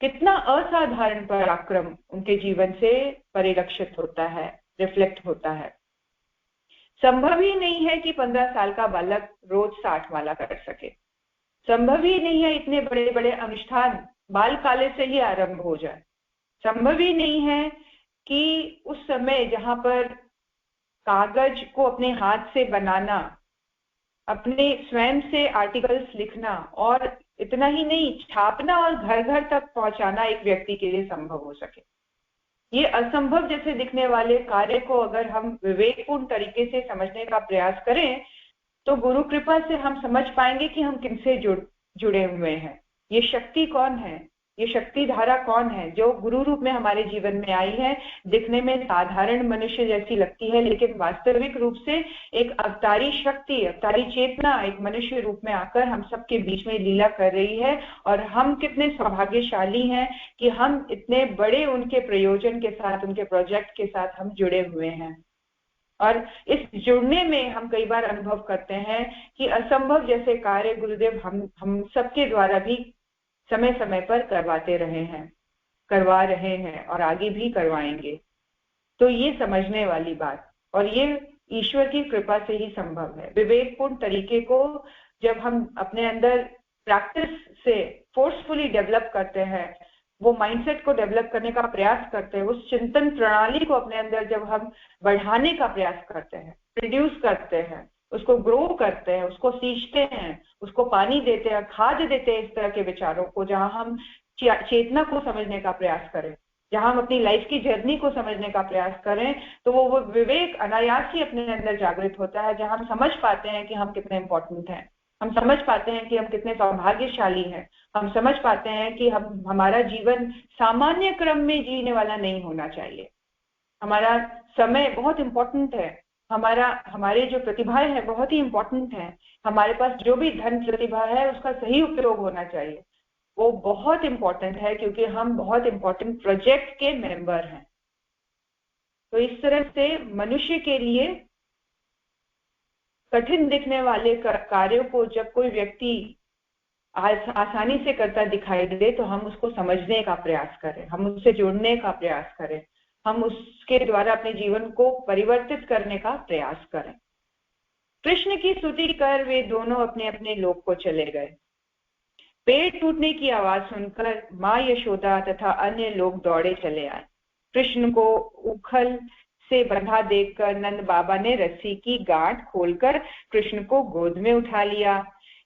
कितना असाधारण पराक्रम उनके जीवन से परिलक्षित होता है, रिफ्लेक्ट होता है। संभव ही नहीं है कि 15 साल का बालक रोज 60 माला कर सके, संभव ही नहीं है इतने बड़े बड़े अनुष्ठान बाल काले से ही आरंभ हो जाए, संभव ही नहीं है कि उस समय जहां पर कागज को अपने हाथ से बनाना, अपने स्वयं से आर्टिकल्स लिखना, और इतना ही नहीं छापना और घर घर तक पहुंचाना एक व्यक्ति के लिए संभव हो सके। ये असंभव जैसे दिखने वाले कार्य को अगर हम विवेकपूर्ण तरीके से समझने का प्रयास करें तो गुरु कृपा से हम समझ पाएंगे कि हम किनसे जुड़े हुए हैं, ये शक्ति कौन है, ये शक्ति धारा कौन है जो गुरु रूप में हमारे जीवन में आई है। दिखने में साधारण मनुष्य जैसी लगती है, लेकिन वास्तविक रूप से एक अवतारी शक्ति, अवतारी चेतना एक मनुष्य रूप में आकर हम सबके बीच में लीला कर रही है। और हम कितने सौभाग्यशाली हैं कि हम इतने बड़े उनके प्रयोजन के साथ, उनके प्रोजेक्ट के साथ हम जुड़े हुए हैं। और इस जुड़ने में हम कई बार अनुभव करते हैं कि असंभव जैसे कार्य गुरुदेव हम सबके द्वारा भी समय समय पर करवा रहे हैं और आगे भी करवाएंगे। तो ये समझने वाली बात, और ये ईश्वर की कृपा से ही संभव है। विवेकपूर्ण तरीके को जब हम अपने अंदर प्रैक्टिस से फोर्सफुली डेवलप करते हैं, वो माइंडसेट को डेवलप करने का प्रयास करते हैं, उस चिंतन प्रणाली को अपने अंदर जब हम बढ़ाने का प्रयास करते हैं, प्रोड्यूस करते हैं, उसको ग्रो करते हैं, उसको सींचते हैं, उसको पानी देते हैं, खाद देते हैं इस तरह के विचारों को, जहां हम चेतना को समझने का प्रयास करें, जहां हम अपनी लाइफ की जर्नी को समझने का प्रयास करें, तो वो विवेक अनायास ही अपने अंदर जागृत होता है, जहां हम समझ पाते हैं कि हम कितने इंपॉर्टेंट हैं, हम समझ पाते हैं कि हम कितने सौभाग्यशाली हैं। हम समझ पाते हैं कि हमारा जीवन सामान्य क्रम में जीने वाला नहीं होना चाहिए। हमारा समय बहुत इंपॉर्टेंट है, हमारे जो प्रतिभाएं हैं बहुत ही इंपॉर्टेंट है। हमारे पास जो भी धन प्रतिभा है उसका सही उपयोग होना चाहिए, वो बहुत इंपॉर्टेंट है, क्योंकि हम बहुत इंपॉर्टेंट प्रोजेक्ट के मेंबर हैं। तो इस तरह से मनुष्य के लिए कठिन दिखने वाले कार्यों को जब कोई व्यक्ति आसानी से करता दिखाई दे तो हम उसको समझने का प्रयास करें, हम उससे जुड़ने का प्रयास करें, हम उसके द्वारा अपने जीवन को परिवर्तित करने का प्रयास करें। कृष्ण की स्तुति कर वे दोनों अपने अपने लोक को चले गए। पेड़ टूटने की आवाज सुनकर माँ यशोदा तथा अन्य लोग दौड़े चले आए। कृष्ण को उखल से बंधा देखकर नंद बाबा ने रस्सी की गांठ खोलकर कृष्ण को गोद में उठा लिया।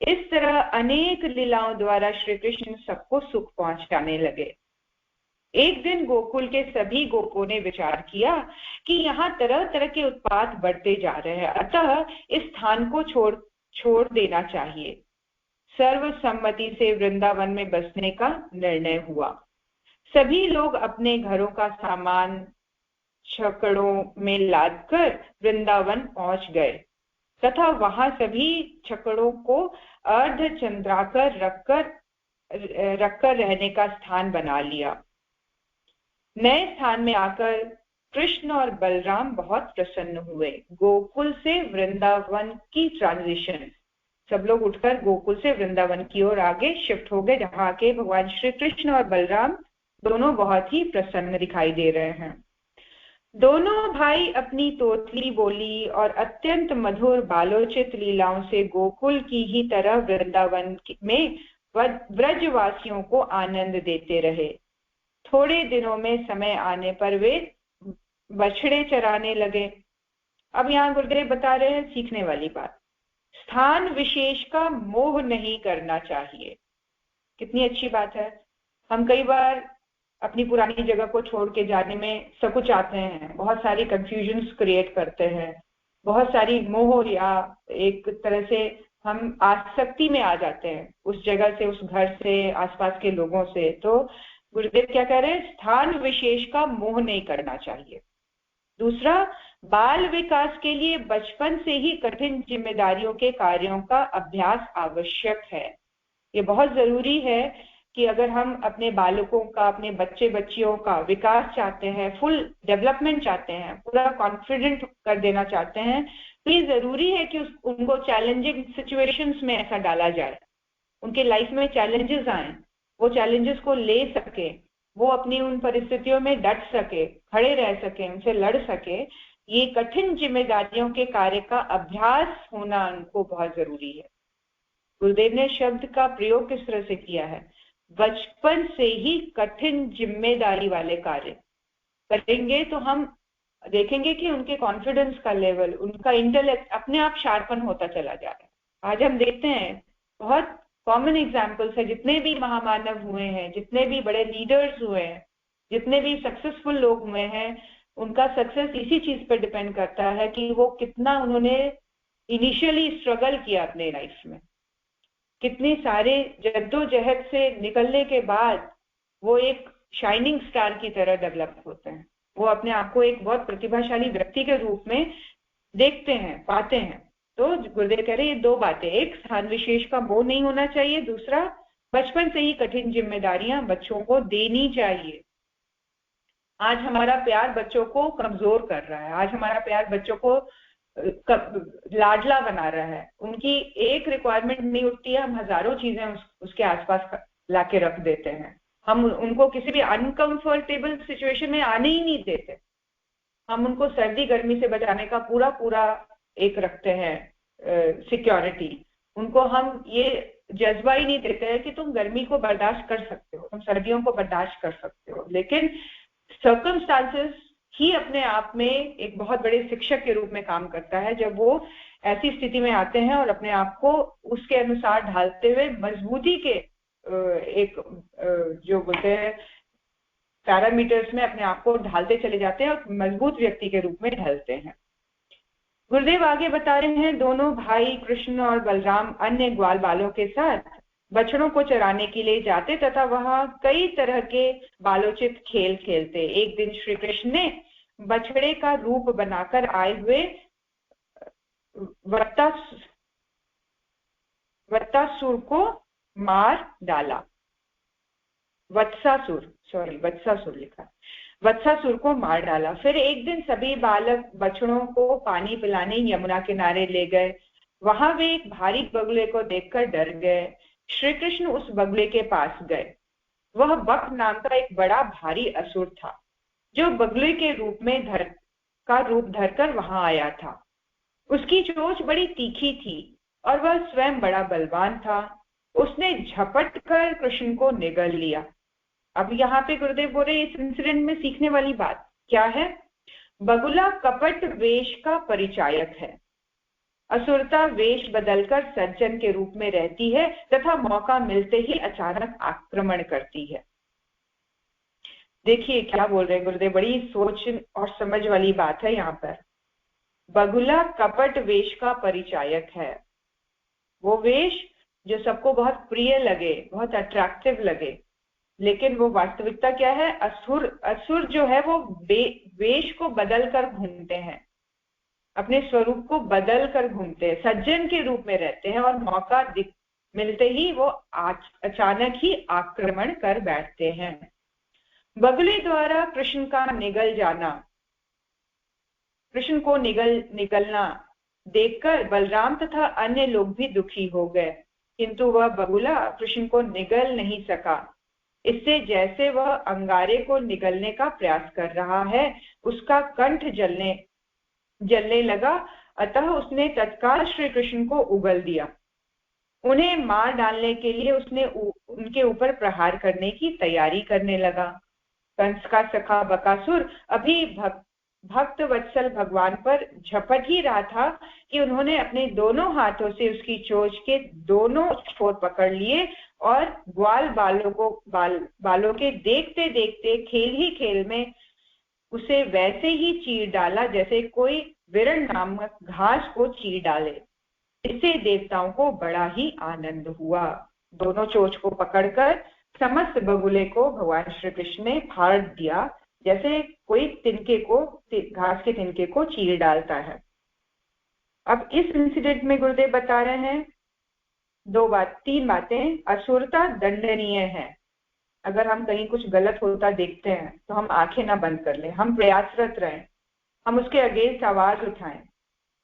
इस तरह अनेक लीलाओं द्वारा श्री कृष्ण सबको सुख पहुंचाने लगे। एक दिन गोकुल के सभी गोपों ने विचार किया कि यहाँ तरह तरह के उत्पात बढ़ते जा रहे हैं, अतः इस स्थान को छोड़ देना चाहिए। सर्वसम्मति से वृंदावन में बसने का निर्णय हुआ। सभी लोग अपने घरों का सामान छकड़ों में लादकर वृंदावन पहुंच गए तथा वहां सभी छकड़ों को अर्धचंद्राकर रखकर रहने का स्थान बना लिया। नए स्थान में आकर कृष्ण और बलराम बहुत प्रसन्न हुए। गोकुल से वृंदावन की ट्रांजिशन, सब लोग उठकर गोकुल से वृंदावन की ओर आगे शिफ्ट हो गए, जहाँ के भगवान श्री कृष्ण और बलराम दोनों बहुत ही प्रसन्न दिखाई दे रहे हैं। दोनों भाई अपनी तोतली बोली और अत्यंत मधुर बालोचित लीलाओं से गोकुल की ही तरह वृंदावन में ब्रजवासियों को आनंद देते रहे। थोड़े दिनों में समय आने पर वे बछड़े चराने लगे। अब यहाँ गुरुदेव बता रहे हैं सीखने वाली बात, स्थान विशेष का मोह नहीं करना चाहिए। कितनी अच्छी बात है। हम कई बार अपनी पुरानी जगह को छोड़ के जाने में सकुचाते हैं, बहुत सारी कंफ्यूजन्स क्रिएट करते हैं, बहुत सारी मोह या एक तरह से हम आसक्ति में आ जाते हैं उस जगह से, उस घर से, आसपास के लोगों से। तो गुरुदेव क्या कह रहे हैं, स्थान विशेष का मोह नहीं करना चाहिए। दूसरा, बाल विकास के लिए बचपन से ही कठिन जिम्मेदारियों के कार्यों का अभ्यास आवश्यक है। ये बहुत जरूरी है कि अगर हम अपने बालकों का, अपने बच्चे बच्चियों का विकास चाहते हैं, फुल डेवलपमेंट चाहते हैं, पूरा कॉन्फिडेंट कर देना चाहते हैं, तो ये जरूरी है कि उनको चैलेंजिंग सिचुएशंस में ऐसा डाला जाए, उनके लाइफ में चैलेंजेस आए, वो चैलेंजेस को ले सके, वो अपनी उन परिस्थितियों में डट सके, खड़े रह सके, उनसे लड़ सके। ये कठिन जिम्मेदारियों के कार्य का अभ्यास होना उनको बहुत जरूरी है। गुरुदेव ने शब्द का प्रयोग किस तरह से किया है, बचपन से ही कठिन जिम्मेदारी वाले कार्य करेंगे तो हम देखेंगे कि उनके कॉन्फिडेंस का लेवल, उनका इंटेलेक्ट अपने आप शार्पन होता चला जा रहा है। आज हम देखते हैं बहुत कॉमन एग्जाम्पल्स है, जितने भी महामानव हुए हैं, जितने भी बड़े लीडर्स हुए हैं, जितने भी सक्सेसफुल लोग हुए हैं, उनका सक्सेस इसी चीज पर डिपेंड करता है कि वो कितना उन्होंने इनिशियली स्ट्रगल किया अपने लाइफ में, कितने सारे जद्दोजहद से निकलने के बाद वो एक शाइनिंग स्टार की तरह डेवलप होते हैं। वो अपने आप को एक बहुत प्रतिभाशाली व्यक्ति के रूप में देखते हैं, पाते हैं। तो गुरुदेव कह रहे हैं ये दो बातें, एक स्थान विशेष का मोह नहीं होना चाहिए, दूसरा बचपन से ही कठिन जिम्मेदारियां बच्चों को देनी चाहिए। आज हमारा प्यार बच्चों को कमजोर कर रहा है, आज हमारा प्यार बच्चों को लाडला बना रहा है। उनकी एक रिक्वायरमेंट नहीं उठती है, हम हजारों चीजें उसके आसपास लाके रख देते हैं। हम उनको किसी भी अनकंफर्टेबल सिचुएशन में आने ही नहीं देते। हम उनको सर्दी गर्मी से बचाने का पूरा एक रखते हैं सिक्योरिटी। उनको हम ये जज्बा ही नहीं देते हैं कि तुम गर्मी को बर्दाश्त कर सकते हो, तुम सर्दियों को बर्दाश्त कर सकते हो। लेकिन सर्कमस्टांसेस ही अपने आप में एक बहुत बड़े शिक्षक के रूप में काम करता है, जब वो ऐसी स्थिति में आते हैं और अपने आप को उसके अनुसार ढालते हुए मजबूती के एक जो बोलते हैं पैरामीटर्स में अपने आप को ढालते चले जाते हैं और मजबूत व्यक्ति के रूप में ढलते हैं। गुरुदेव आगे बता रहे हैं, दोनों भाई कृष्ण और बलराम अन्य ग्वाल बालों के साथ बछड़ों को चराने के लिए जाते तथा वहां कई तरह के बालोचित खेल खेलते। एक दिन श्री कृष्ण ने बछड़े का रूप बनाकर आए हुए वत्सासुर को मार डाला। वत्सासुर लिखा, वत्सासुर को मार डाला। फिर एक दिन सभी बालक बछड़ों को पानी पिलाने यमुना किनारे ले गए। वहां वे एक भारी बगुले को देखकर डर गए। श्री कृष्ण उस बगुले के पास गए। वह बक नाम का एक बड़ा भारी असुर था, जो बगुले के रूप धरकर वहां आया था। उसकी चोंच बड़ी तीखी थी और वह स्वयं बड़ा बलवान था। उसने झपट कर कृष्ण को निगल लिया। अब यहाँ पे गुरुदेव बोल रहे, इस इंसिडेंट में सीखने वाली बात क्या है? बगुला कपट वेश का परिचायक है। असुरता वेश बदलकर सज्जन के रूप में रहती है तथा मौका मिलते ही अचानक आक्रमण करती है। देखिए क्या बोल रहे हैं गुरुदेव, बड़ी सोच और समझ वाली बात है यहाँ पर। बगुला कपट वेश का परिचायक है, वो वेश जो सबको बहुत प्रिय लगे, बहुत अट्रैक्टिव लगे, लेकिन वो वास्तविकता क्या है? असुर जो है वो वेश को बदल कर घूमते हैं, अपने स्वरूप को बदल कर घूमते हैं, सज्जन के रूप में रहते हैं और मौका मिलते ही वो अचानक ही आक्रमण कर बैठते हैं। बगुले द्वारा कृष्ण को निगलना देखकर बलराम तथा अन्य लोग भी दुखी हो गए, किंतु वह बगुला कृष्ण को निगल नहीं सका। इससे जैसे वह अंगारे को निगलने का प्रयास कर रहा है, उसका कंठ जलने लगा। अतः उसने तत्काल श्री कृष्ण को उगल दिया। उन्हें मार डालने के लिए उसने उनके ऊपर प्रहार करने की तैयारी करने लगा। कंस का सखा बकासुर अभी भक्त वत्सल भगवान पर झपट ही रहा था कि उन्होंने अपने दोनों हाथों से उसकी चोंच के दोनों छोर पकड़ लिए और ग्वाल बालों के देखते देखते खेल ही खेल में उसे वैसे ही चीर डाला जैसे कोई विरण नामक घास को चीर डाले। इससे देवताओं को बड़ा ही आनंद हुआ। दोनों चोंच को पकड़कर समस्त बगुले को भगवान श्री कृष्ण ने फाड़ दिया, जैसे कोई घास के तिनके को चीर डालता है। अब इस इंसिडेंट में गुरुदेव बता रहे हैं तीन बातें। असुरता दंडनीय है। अगर हम कहीं कुछ गलत होता देखते हैं तो हम आंखें ना बंद कर लें, हम प्रयासरत रहें, हम उसके अगेंस्ट आवाज उठाएं,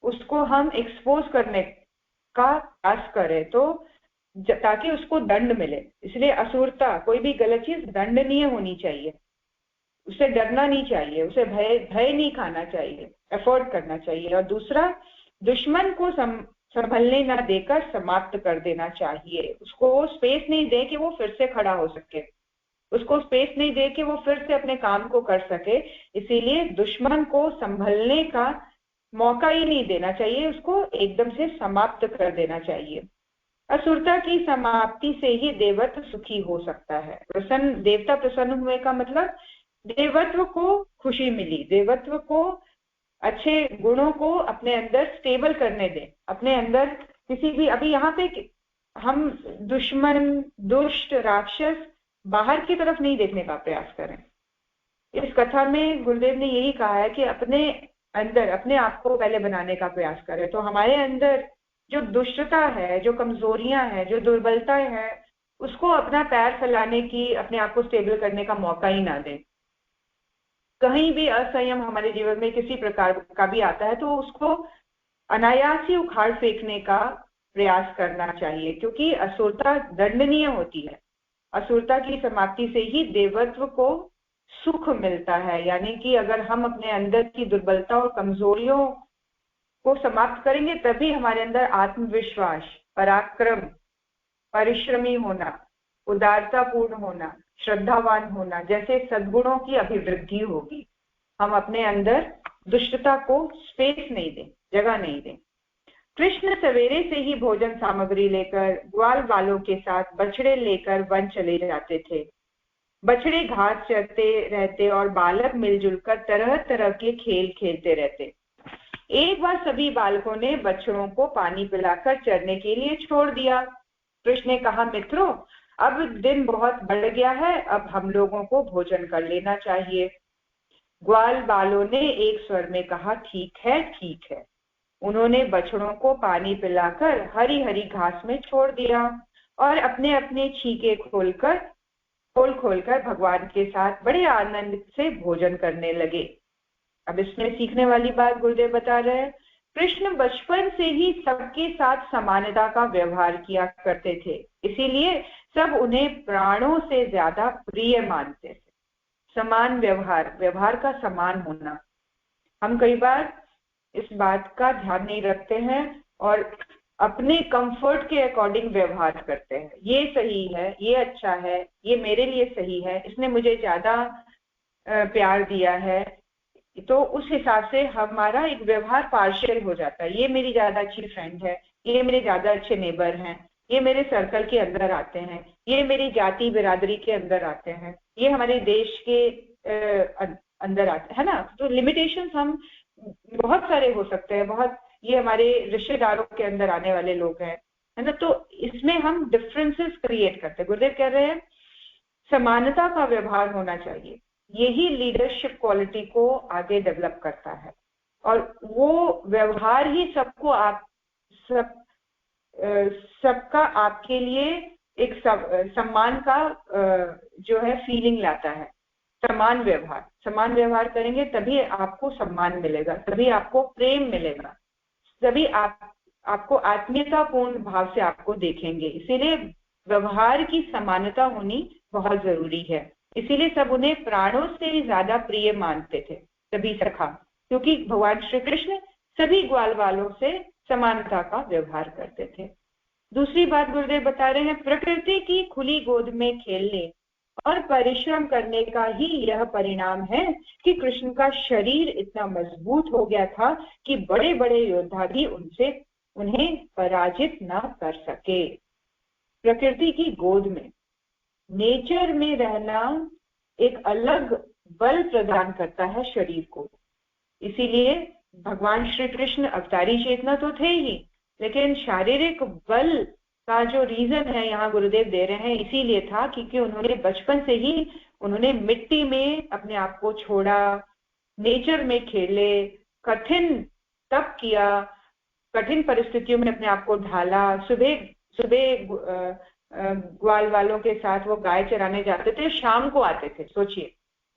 उसको हम एक्सपोज करने का प्रयास करें तो ताकि उसको दंड मिले। इसलिए असुरता, कोई भी गलत चीज दंडनीय होनी चाहिए, उसे डरना नहीं चाहिए, उसे भय नहीं खाना चाहिए, एफोर्ड करना चाहिए। और दूसरा, दुश्मन को संभलने ना देकर समाप्त कर देना चाहिए। उसको स्पेस नहीं दे कि वो फिर से खड़ा हो सके, उसको स्पेस नहीं दे कि वो फिर से अपने काम को कर सके। इसीलिए दुश्मन को संभलने का मौका ही नहीं देना चाहिए, उसको एकदम से समाप्त कर देना चाहिए। असुरता की समाप्ति से ही देवत्व सुखी हो सकता है। देवता प्रसन्न हुए का मतलब देवत्व को खुशी मिली, देवत्व को, अच्छे गुणों को अपने अंदर स्टेबल करने दें, अपने अंदर किसी भी, अभी यहाँ पे हम दुश्मन, दुष्ट, राक्षस बाहर की तरफ नहीं देखने का प्रयास करें। इस कथा में गुरुदेव ने यही कहा है कि अपने अंदर अपने आप को पहले बनाने का प्रयास करें। तो हमारे अंदर जो दुष्टता है, जो कमजोरियां हैं, जो दुर्बलताएं हैं, उसको अपना पैर फैलाने की, अपने आप को स्टेबल करने का मौका ही ना दें। कहीं भी असंयम हमारे जीवन में किसी प्रकार का भी आता है तो उसको अनायास ही उखाड़ फेंकने का प्रयास करना चाहिए, क्योंकि असुरता दंडनीय होती है। असुरता की समाप्ति से ही देवत्व को सुख मिलता है। यानी कि अगर हम अपने अंदर की दुर्बलता और कमजोरियों को समाप्त करेंगे तभी हमारे अंदर आत्मविश्वास, पराक्रम, परिश्रमी होना, उदारतापूर्ण होना, श्रद्धावान होना जैसे सद्गुणों की अभिवृद्धि होगी। हम अपने अंदर दुष्टता को स्पेस नहीं दें, जगह नहीं दें। कृष्ण सवेरे से ही भोजन सामग्री लेकर ग्वाल बालों के साथ बछड़े लेकर वन चले जाते थे। बछड़े घास चरते रहते और बालक मिलजुल कर तरह तरह के खेल खेलते रहते। एक बार सभी बालकों ने बछड़ों को पानी पिलाकर चरने के लिए छोड़ दिया। कृष्ण ने कहा, मित्रों, अब दिन बहुत बढ़ गया है, अब हम लोगों को भोजन कर लेना चाहिए। ग्वाल बालों ने एक स्वर में कहा, ठीक है ठीक है। उन्होंने बछड़ों को पानी पिलाकर हरी हरी घास में छोड़ दिया और अपने अपने छीके खोल खोलकर भगवान के साथ बड़े आनंद से भोजन करने लगे। अब इसमें सीखने वाली बात गुरुदेव बता रहे हैं, कृष्ण बचपन से ही सबके साथ समानता का व्यवहार किया करते थे, इसीलिए सब उन्हें प्राणों से ज्यादा प्रिय मानते थे। समान व्यवहार का समान होना। हम कई बार इस बात का ध्यान नहीं रखते हैं और अपने कंफर्ट के अकॉर्डिंग व्यवहार करते हैं। ये सही है, ये अच्छा है, ये मेरे लिए सही है, इसने मुझे ज्यादा प्यार दिया है, तो उस हिसाब से हमारा एक व्यवहार पार्शियल हो जाता है। ये मेरी ज्यादा अच्छी फ्रेंड है, ये मेरे ज्यादा अच्छे नेबर हैं, ये मेरे सर्कल के अंदर आते हैं, ये मेरी जाति बिरादरी के अंदर आते हैं, ये हमारे देश के अंदर आते हैं ना। तो लिमिटेशंस हम बहुत सारे हो सकते हैं, बहुत, ये हमारे रिश्तेदारों के अंदर आने वाले लोग हैं, है ना। तो इसमें हम डिफरेंसेस क्रिएट करते हैं। गुरुदेव कह रहे हैं समानता का व्यवहार होना चाहिए, यही लीडरशिप क्वालिटी को आगे डेवलप करता है और वो व्यवहार ही सबको सबका आपके लिए एक सम्मान का जो है फीलिंग लाता है। समान व्यवहार करेंगे तभी आपको सम्मान मिलेगा, तभी आपको प्रेम मिलेगा, तभी आपको आत्मीयतापूर्ण भाव से आपको देखेंगे। इसीलिए व्यवहार की समानता होनी बहुत जरूरी है। इसीलिए सब उन्हें प्राणों से भी ज्यादा प्रिय मानते थे, तभी सखा, क्योंकि भगवान श्री कृष्ण सभी ग्वाल वालों से समानता का व्यवहार करते थे। दूसरी बात गुरुदेव बता रहे हैं, प्रकृति की खुली गोद में खेलने और परिश्रम करने का ही यह परिणाम है कि कृष्ण का शरीर इतना मजबूत हो गया था कि बड़े बड़े योद्धा भी उन्हें पराजित न कर सके। प्रकृति की गोद में, नेचर में रहना एक अलग बल प्रदान करता है शरीर को। इसीलिए भगवान श्री कृष्ण अवतारी चेतना तो थे ही, लेकिन शारीरिक बल का जो रीजन है यहाँ गुरुदेव दे रहे हैं इसीलिए था क्योंकि उन्होंने बचपन से ही उन्होंने मिट्टी में अपने आप को छोड़ा, नेचर में खेले, कठिन तप किया, कठिन परिस्थितियों में अपने आप को ढाला। सुबह ग्वाल वालों के साथ वो गाय चराने जाते थे, शाम को आते थे। सोचिए,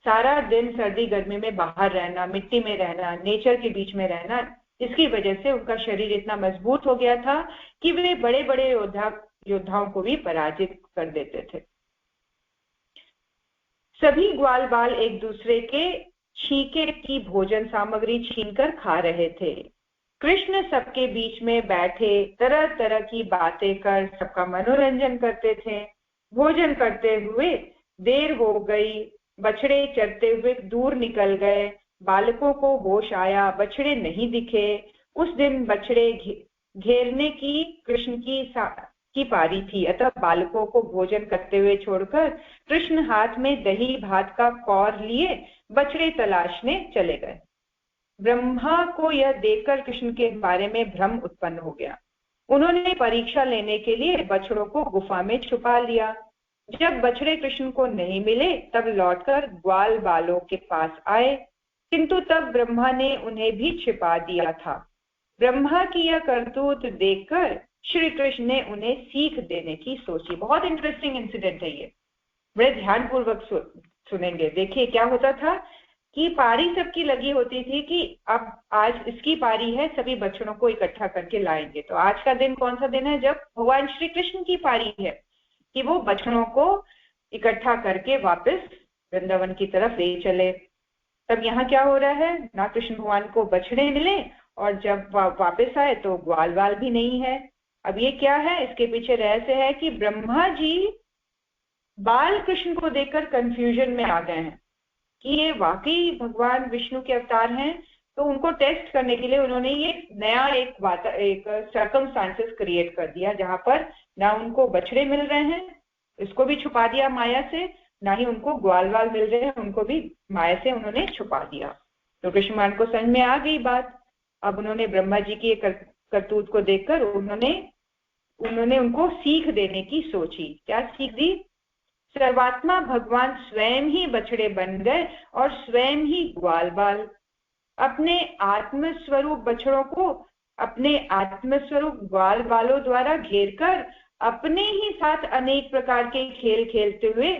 सारा दिन सर्दी गर्मी में बाहर रहना, मिट्टी में रहना, नेचर के बीच में रहना, इसकी वजह से उनका शरीर इतना मजबूत हो गया था कि वे बड़े बड़े योद्धाओं को भी पराजित कर देते थे। सभी ग्वाल बाल एक दूसरे के छीके की भोजन सामग्री छीनकर खा रहे थे। कृष्ण सबके बीच में बैठे तरह तरह की बातें कर सबका मनोरंजन करते थे। भोजन करते हुए देर हो गई, बछड़े चरते हुए दूर निकल गए, बालकों को होश आया, बछड़े नहीं दिखे। उस दिन बछड़े घेरने की कृष्ण की पारी थी, अतः बालकों को भोजन करते हुए छोड़कर कृष्ण हाथ में दही भात का कौर लिए बछड़े तलाशने चले गए। ब्रह्मा को यह देखकर कृष्ण के बारे में भ्रम उत्पन्न हो गया। उन्होंने परीक्षा लेने के लिए बछड़ों को गुफा में छुपा लिया। जब बछड़े कृष्ण को नहीं मिले तब लौटकर ग्वाल बालों के पास आए, किंतु तब ब्रह्मा ने उन्हें भी छिपा दिया था। ब्रह्मा की यह करतूत देखकर श्री कृष्ण ने उन्हें सीख देने की सोची। बहुत इंटरेस्टिंग इंसिडेंट है ये, बड़े ध्यानपूर्वक सुनेंगे। देखिए क्या होता था कि पारी सबकी लगी होती थी कि अब आज इसकी पारी है, सभी बछड़ों को इकट्ठा करके लाएंगे। तो आज का दिन कौन सा दिन है? जब भगवान श्री कृष्ण की पारी है कि वो बछड़ों को इकट्ठा करके वापस वृंदावन की तरफ ले चले। तब यहाँ क्या हो रहा है, ना कृष्ण भगवान को बछड़े मिले और जब वापस आए तो ग्वाल बाल भी नहीं है। अब ये क्या है, इसके पीछे रहस्य है कि ब्रह्मा जी बाल कृष्ण को देखकर कंफ्यूजन में आ गए हैं कि ये वाकई भगवान विष्णु के अवतार हैं। तो उनको टेस्ट करने के लिए उन्होंने ये नया एक सर्कमस्टांसेस क्रिएट कर दिया जहां पर ना उनको बछड़े मिल रहे हैं, इसको भी छुपा दिया माया से, ना ही उनको ग्वाल बाल मिल रहे हैं, उनको भी माया से उन्होंने छुपा दिया। तो कृष्ण भगवान को समझ में आ गई बात। अब उन्होंने ब्रह्मा जी की करतूत को देखकर उन्होंने उनको सीख देने की सोची। क्या सीख दी? सर्वात्मा भगवान स्वयं ही बछड़े बन गए और स्वयं ही ग्वाल बाल। अपने आत्मस्वरूप बछड़ों को अपने आत्मस्वरूप ग्वाल बालों द्वारा घेरकर अपने ही साथ अनेक प्रकार के खेल खेलते हुए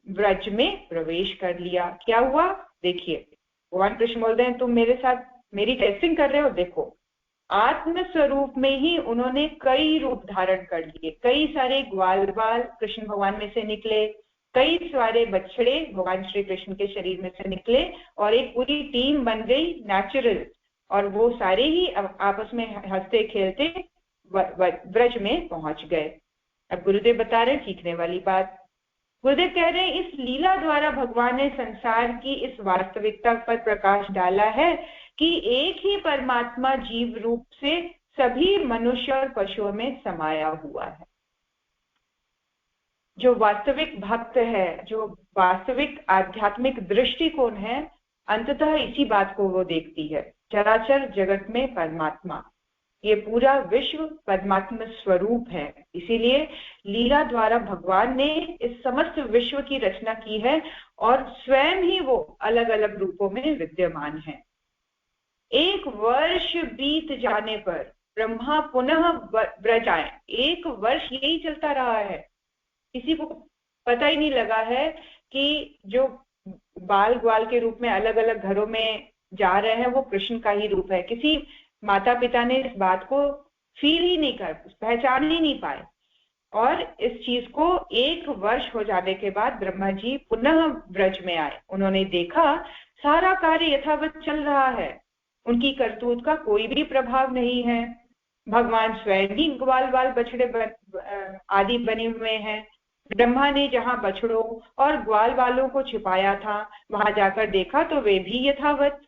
व्रज में प्रवेश कर लिया। क्या हुआ? देखिए, भगवान कृष्ण बोलते हैं तुम मेरे साथ मेरी टेस्टिंग कर रहे हो। देखो, आत्म स्वरूप में ही उन्होंने कई रूप धारण कर लिए। कई सारे ग्वाल बाल कृष्ण भगवान में से निकले, कई सारे बछड़े भगवान श्री कृष्ण के शरीर में से निकले और एक पूरी टीम बन गई नेचुरल, और वो सारे ही आपस में हंसते खेलते व्रज में पहुंच गए। अब गुरुदेव बता रहे सीखने वाली बात। गुरुदेव कह रहे हैं इस लीला द्वारा भगवान ने संसार की इस वास्तविकता पर प्रकाश डाला है कि एक ही परमात्मा जीव रूप से सभी मनुष्य और पशुओं में समाया हुआ है। जो वास्तविक भक्त है, जो वास्तविक आध्यात्मिक दृष्टिकोण है, अंततः इसी बात को वो देखती है। चराचर जगत में परमात्मा, ये पूरा विश्व परमात्मा स्वरूप है। इसीलिए लीला द्वारा भगवान ने इस समस्त विश्व की रचना की है और स्वयं ही वो अलग अलग रूपों में विद्यमान है। एक वर्ष बीत जाने पर ब्रह्मा पुनः ब्रज आए। एक वर्ष यही चलता रहा है, किसी को पता ही नहीं लगा है कि जो बाल ग्वाल के रूप में अलग अलग घरों में जा रहे हैं वो कृष्ण का ही रूप है। किसी माता पिता ने इस बात को फील ही नहीं कर, पहचान ही नहीं पाए। और इस चीज को एक वर्ष हो जाने के बाद ब्रह्मा जी पुनः ब्रज में आए। उन्होंने देखा सारा कार्य यथावत चल रहा है, उनकी करतूत का कोई भी प्रभाव नहीं है। भगवान स्वयं ही ग्वाल बाल बछड़े आदि बने हुए हैं। ब्रह्मा ने जहां बछड़ों और ग्वाल बालों को छिपाया था वहां जाकर देखा तो वे भी यथावत।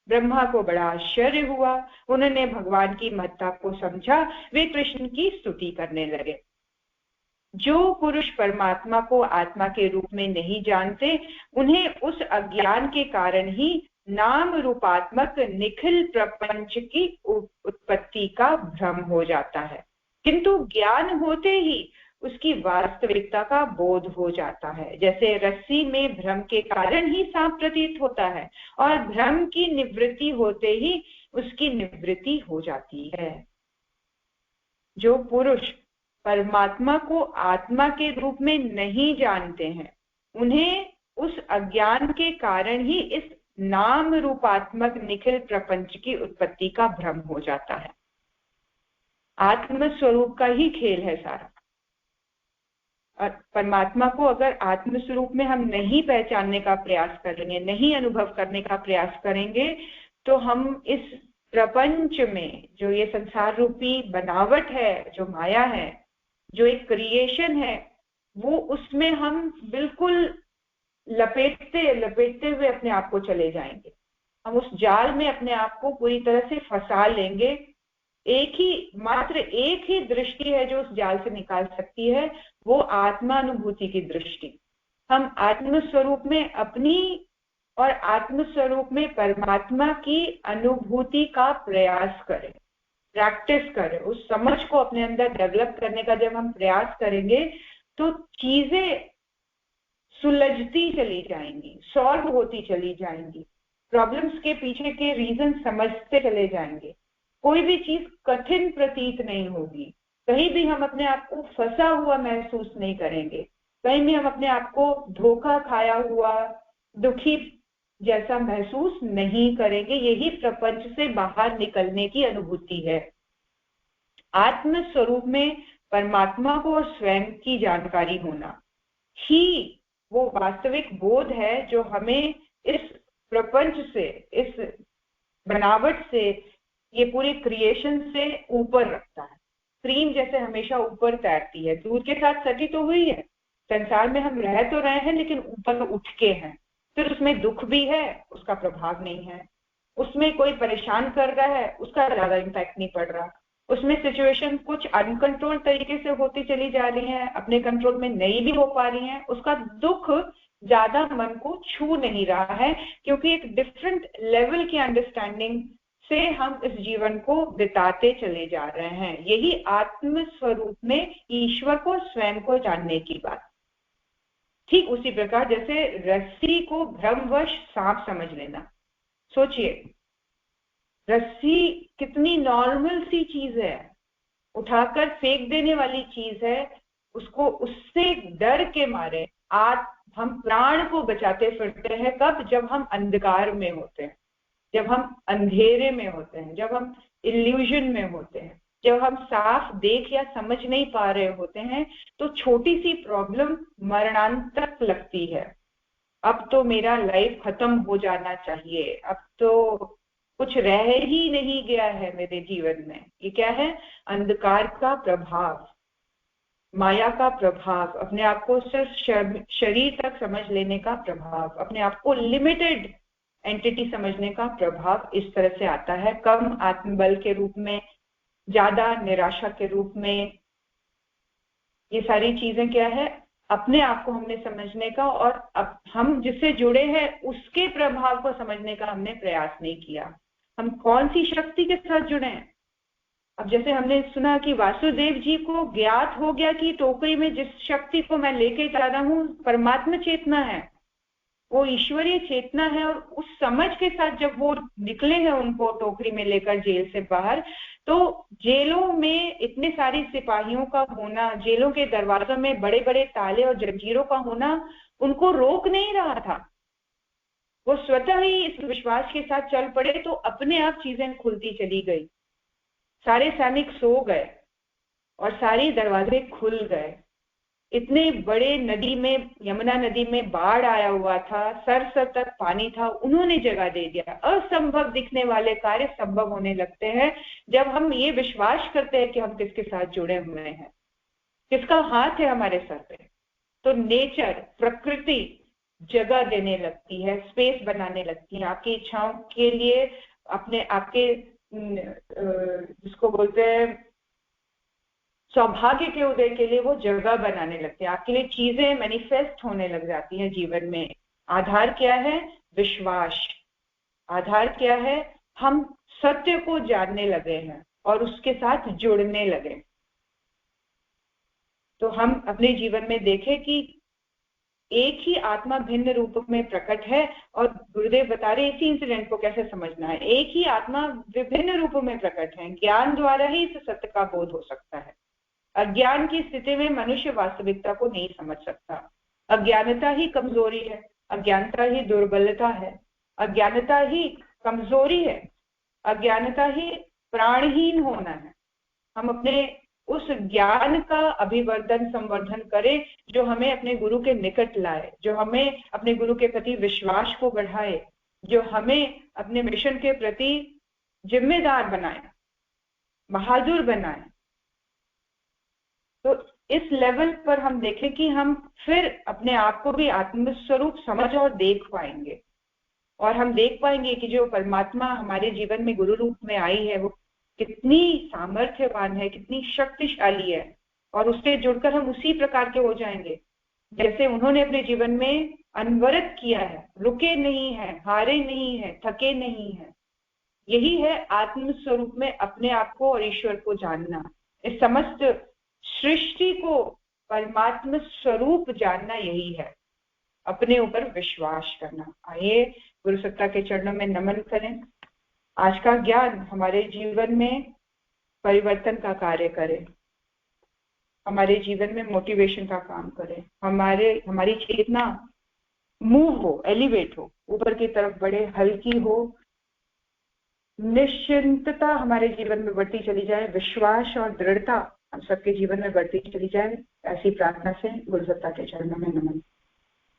ब्रह्मा को बड़ा आश्चर्य हुआ, उन्होंने भगवान की महत्ता को समझा, वे कृष्ण की स्तुति करने लगे। जो पुरुष परमात्मा को आत्मा के रूप में नहीं जानते, उन्हें उस अज्ञान के कारण ही नाम रूपात्मक निखिल प्रपंच की उत्पत्ति का भ्रम हो जाता है, किंतु ज्ञान होते ही उसकी वास्तविकता का बोध हो जाता है। जैसे रस्सी में भ्रम के कारण ही सांप प्रतीत होता है और भ्रम की निवृत्ति होते ही उसकी निवृत्ति हो जाती है। जो पुरुष परमात्मा को आत्मा के रूप में नहीं जानते हैं, उन्हें उस अज्ञान के कारण ही इस नाम रूपात्मक निखिल प्रपंच की उत्पत्ति का भ्रम हो जाता है। आत्म स्वरूप का ही खेल है सारा। और परमात्मा को अगर आत्म स्वरूप में हम नहीं पहचानने का प्रयास करेंगे, नहीं अनुभव करने का प्रयास करेंगे, तो हम इस प्रपंच में जो ये संसार रूपी बनावट है, जो माया है, जो एक क्रिएशन है, वो उसमें हम बिल्कुल लपेटते हुए अपने आप को चले जाएंगे। हम उस जाल में अपने आप को पूरी तरह से फंसा लेंगे। मात्र एक ही दृष्टि है जो उस जाल से निकाल सकती है, वो आत्मानुभूति की दृष्टि। हम आत्म स्वरूप में अपनी और आत्म स्वरूप में परमात्मा की अनुभूति का प्रयास करें, प्रैक्टिस करें। उस समझ को अपने अंदर डेवलप करने का जब हम प्रयास करेंगे तो चीजें सुलझती चली जाएंगी, सॉल्व होती चली जाएंगी, प्रॉब्लम्स के पीछे के रीजन समझते चले जाएंगे। कोई भी चीज कठिन प्रतीत नहीं होगी, कहीं भी हम अपने आप को फंसा हुआ महसूस नहीं करेंगे, कहीं भी हम अपने आप को धोखा खाया हुआ, दुखी जैसा महसूस नहीं करेंगे। यही प्रपंच से बाहर निकलने की अनुभूति है। आत्म स्वरूप में परमात्मा को और स्वयं की जानकारी होना ही वो वास्तविक बोध है जो हमें इस प्रपंच से, इस बनावट से, ये पूरी क्रिएशन से ऊपर रखता है। क्रीम जैसे हमेशा ऊपर तैरती है, दूध के साथ सटी तो हुई है। संसार में हम रह तो रहे हैं लेकिन ऊपर उठ के हैं। फिर उसमें दुख भी है, उसका प्रभाव नहीं है। उसमें कोई परेशान कर रहा है, उसका ज्यादा इम्पैक्ट नहीं पड़ रहा। उसमें सिचुएशन कुछ अनकंट्रोल तरीके से होती चली जा रही है, अपने कंट्रोल में नहीं भी हो पा रही है, उसका दुख ज्यादा मन को छू नहीं रहा है, क्योंकि एक डिफरेंट लेवल की अंडरस्टैंडिंग से हम इस जीवन को बिताते चले जा रहे हैं। यही आत्म स्वरूप में ईश्वर को, स्वयं को जानने की बात। ठीक उसी प्रकार जैसे रस्सी को भ्रमवश सांप समझ लेना। सोचिए, रस्सी कितनी नॉर्मल सी चीज है, उठाकर फेंक देने वाली चीज है, उसको उससे डर के मारे हम प्राण को बचाते फिरते हैं। कब? जब हम अंधकार में होते हैं, जब हम अंधेरे में होते हैं, जब हम इल्यूजन में होते हैं, जब हम साफ देख या समझ नहीं पा रहे होते हैं, तो छोटी सी प्रॉब्लम मरणांतक लगती है। अब तो मेरा लाइफ खत्म हो जाना चाहिए, अब तो कुछ रह ही नहीं गया है मेरे जीवन में। ये क्या है? अंधकार का प्रभाव, माया का प्रभाव, अपने आप को सिर्फ शरीर तक समझ लेने का प्रभाव, अपने आप को लिमिटेड एंटिटी समझने का प्रभाव इस तरह से आता है। कम आत्मबल के रूप में, ज्यादा निराशा के रूप में। ये सारी चीजें क्या है? अपने आप को हमने समझने का, और अब हम जिससे जुड़े हैं उसके प्रभाव को समझने का हमने प्रयास नहीं किया। हम कौन सी शक्ति के साथ जुड़े हैं? अब जैसे हमने सुना कि वासुदेव जी को ज्ञात हो गया कि टोकरी में जिस शक्ति को मैं लेके जा रहा हूँ परमात्मा चेतना है, वो ईश्वरीय चेतना है। और उस समझ के साथ जब वो निकले हैं उनको टोकरी में लेकर जेल से बाहर, तो जेलों में इतने सारे सिपाहियों का होना, जेलों के दरवाजों में बड़े बड़े ताले और जंजीरों का होना उनको रोक नहीं रहा था। वो स्वतः ही इस विश्वास के साथ चल पड़े, तो अपने आप चीजें खुलती चली गई। सारे सैनिक सो गए और सारे दरवाजे खुल गए। इतने बड़े नदी में, यमुना नदी में बाढ़ आया हुआ था, सर सर तक पानी था, उन्होंने जगह दे दिया। असंभव दिखने वाले कार्य संभव होने लगते हैं जब हम ये विश्वास करते हैं कि हम किसके साथ जुड़े हुए हैं, किसका हाथ है हमारे सर पे। तो नेचर, प्रकृति जगह देने लगती है, स्पेस बनाने लगती है आपकी इच्छाओं के लिए, अपने आपके जिसको बोलते हैं सौभाग्य के उदय के लिए वो जगह बनाने लगते हैं। आपके लिए चीजें मैनिफेस्ट होने लग जाती हैं जीवन में। आधार क्या है? विश्वास। आधार क्या है? हम सत्य को जानने लगे हैं और उसके साथ जुड़ने लगे। तो हम अपने जीवन में देखें कि एक ही आत्मा भिन्न रूप में प्रकट है, और गुरुदेव बता रहे इसी इंसिडेंट को कैसे समझना है। एक ही आत्मा विभिन्न रूपों में प्रकट है। ज्ञान द्वारा ही इस सत्य का बोध हो सकता है। अज्ञान की स्थिति में मनुष्य वास्तविकता को नहीं समझ सकता। अज्ञानता ही कमजोरी है, अज्ञानता ही दुर्बलता है, अज्ञानता ही कमजोरी है, अज्ञानता ही प्राणहीन होना है। हम अपने उस ज्ञान का अभिवर्धन, संवर्धन करें जो हमें अपने गुरु के निकट लाए, जो हमें अपने गुरु के प्रति विश्वास को बढ़ाए, जो हमें अपने मिशन के प्रति जिम्मेदार बनाए, बहादुर बनाए। तो इस लेवल पर हम देखें कि हम फिर अपने आप को भी आत्मस्वरूप समझ और देख पाएंगे, और हम देख पाएंगे कि जो परमात्मा हमारे जीवन में गुरु रूप में आई है वो कितनी सामर्थ्यवान है, कितनी शक्तिशाली है, और उससे जुड़कर हम उसी प्रकार के हो जाएंगे जैसे उन्होंने अपने जीवन में अनवरत किया है। रुके नहीं है, हारे नहीं है, थके नहीं है। यही है आत्मस्वरूप में अपने आप को और ईश्वर को जानना। इस समस्त सृष्टि को परमात्मा स्वरूप जानना यही है, अपने ऊपर विश्वास करना। आइए गुरु सत्ता के चरणों में नमन करें। आज का ज्ञान हमारे जीवन में परिवर्तन का कार्य करे, हमारे जीवन में मोटिवेशन का काम करे, हमारी चेतना मूव हो, एलिवेट हो, ऊपर की तरफ बढ़े, हल्की हो, निश्चिंतता हमारे जीवन में बढ़ती चली जाए, विश्वास और दृढ़ता हम सबके जीवन में बढ़ती चली जाए। ऐसी प्रार्थना से गुरु सत्ता के चरणों में नमन।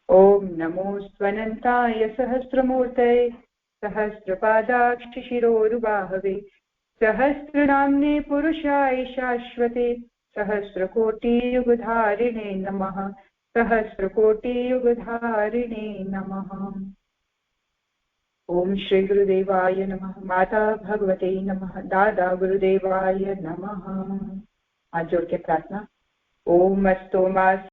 ओम नमो स्वनंताय सहस्रमूर्तये सहस्रपादाक्षिशिरोरुबाहवे सहस्रनाम्ने पुरुषाय शाश्वते सहस्रकोटियुगधारिणे नमः। सहस्रकोटियुगधारिणे नमः। ओम श्री गुरुदेवाय नमः। माता भगवते नमः। दादा गुरुदेवाय नमः। हाथ जोड़ के प्रार्थना। ओम अस्तु मा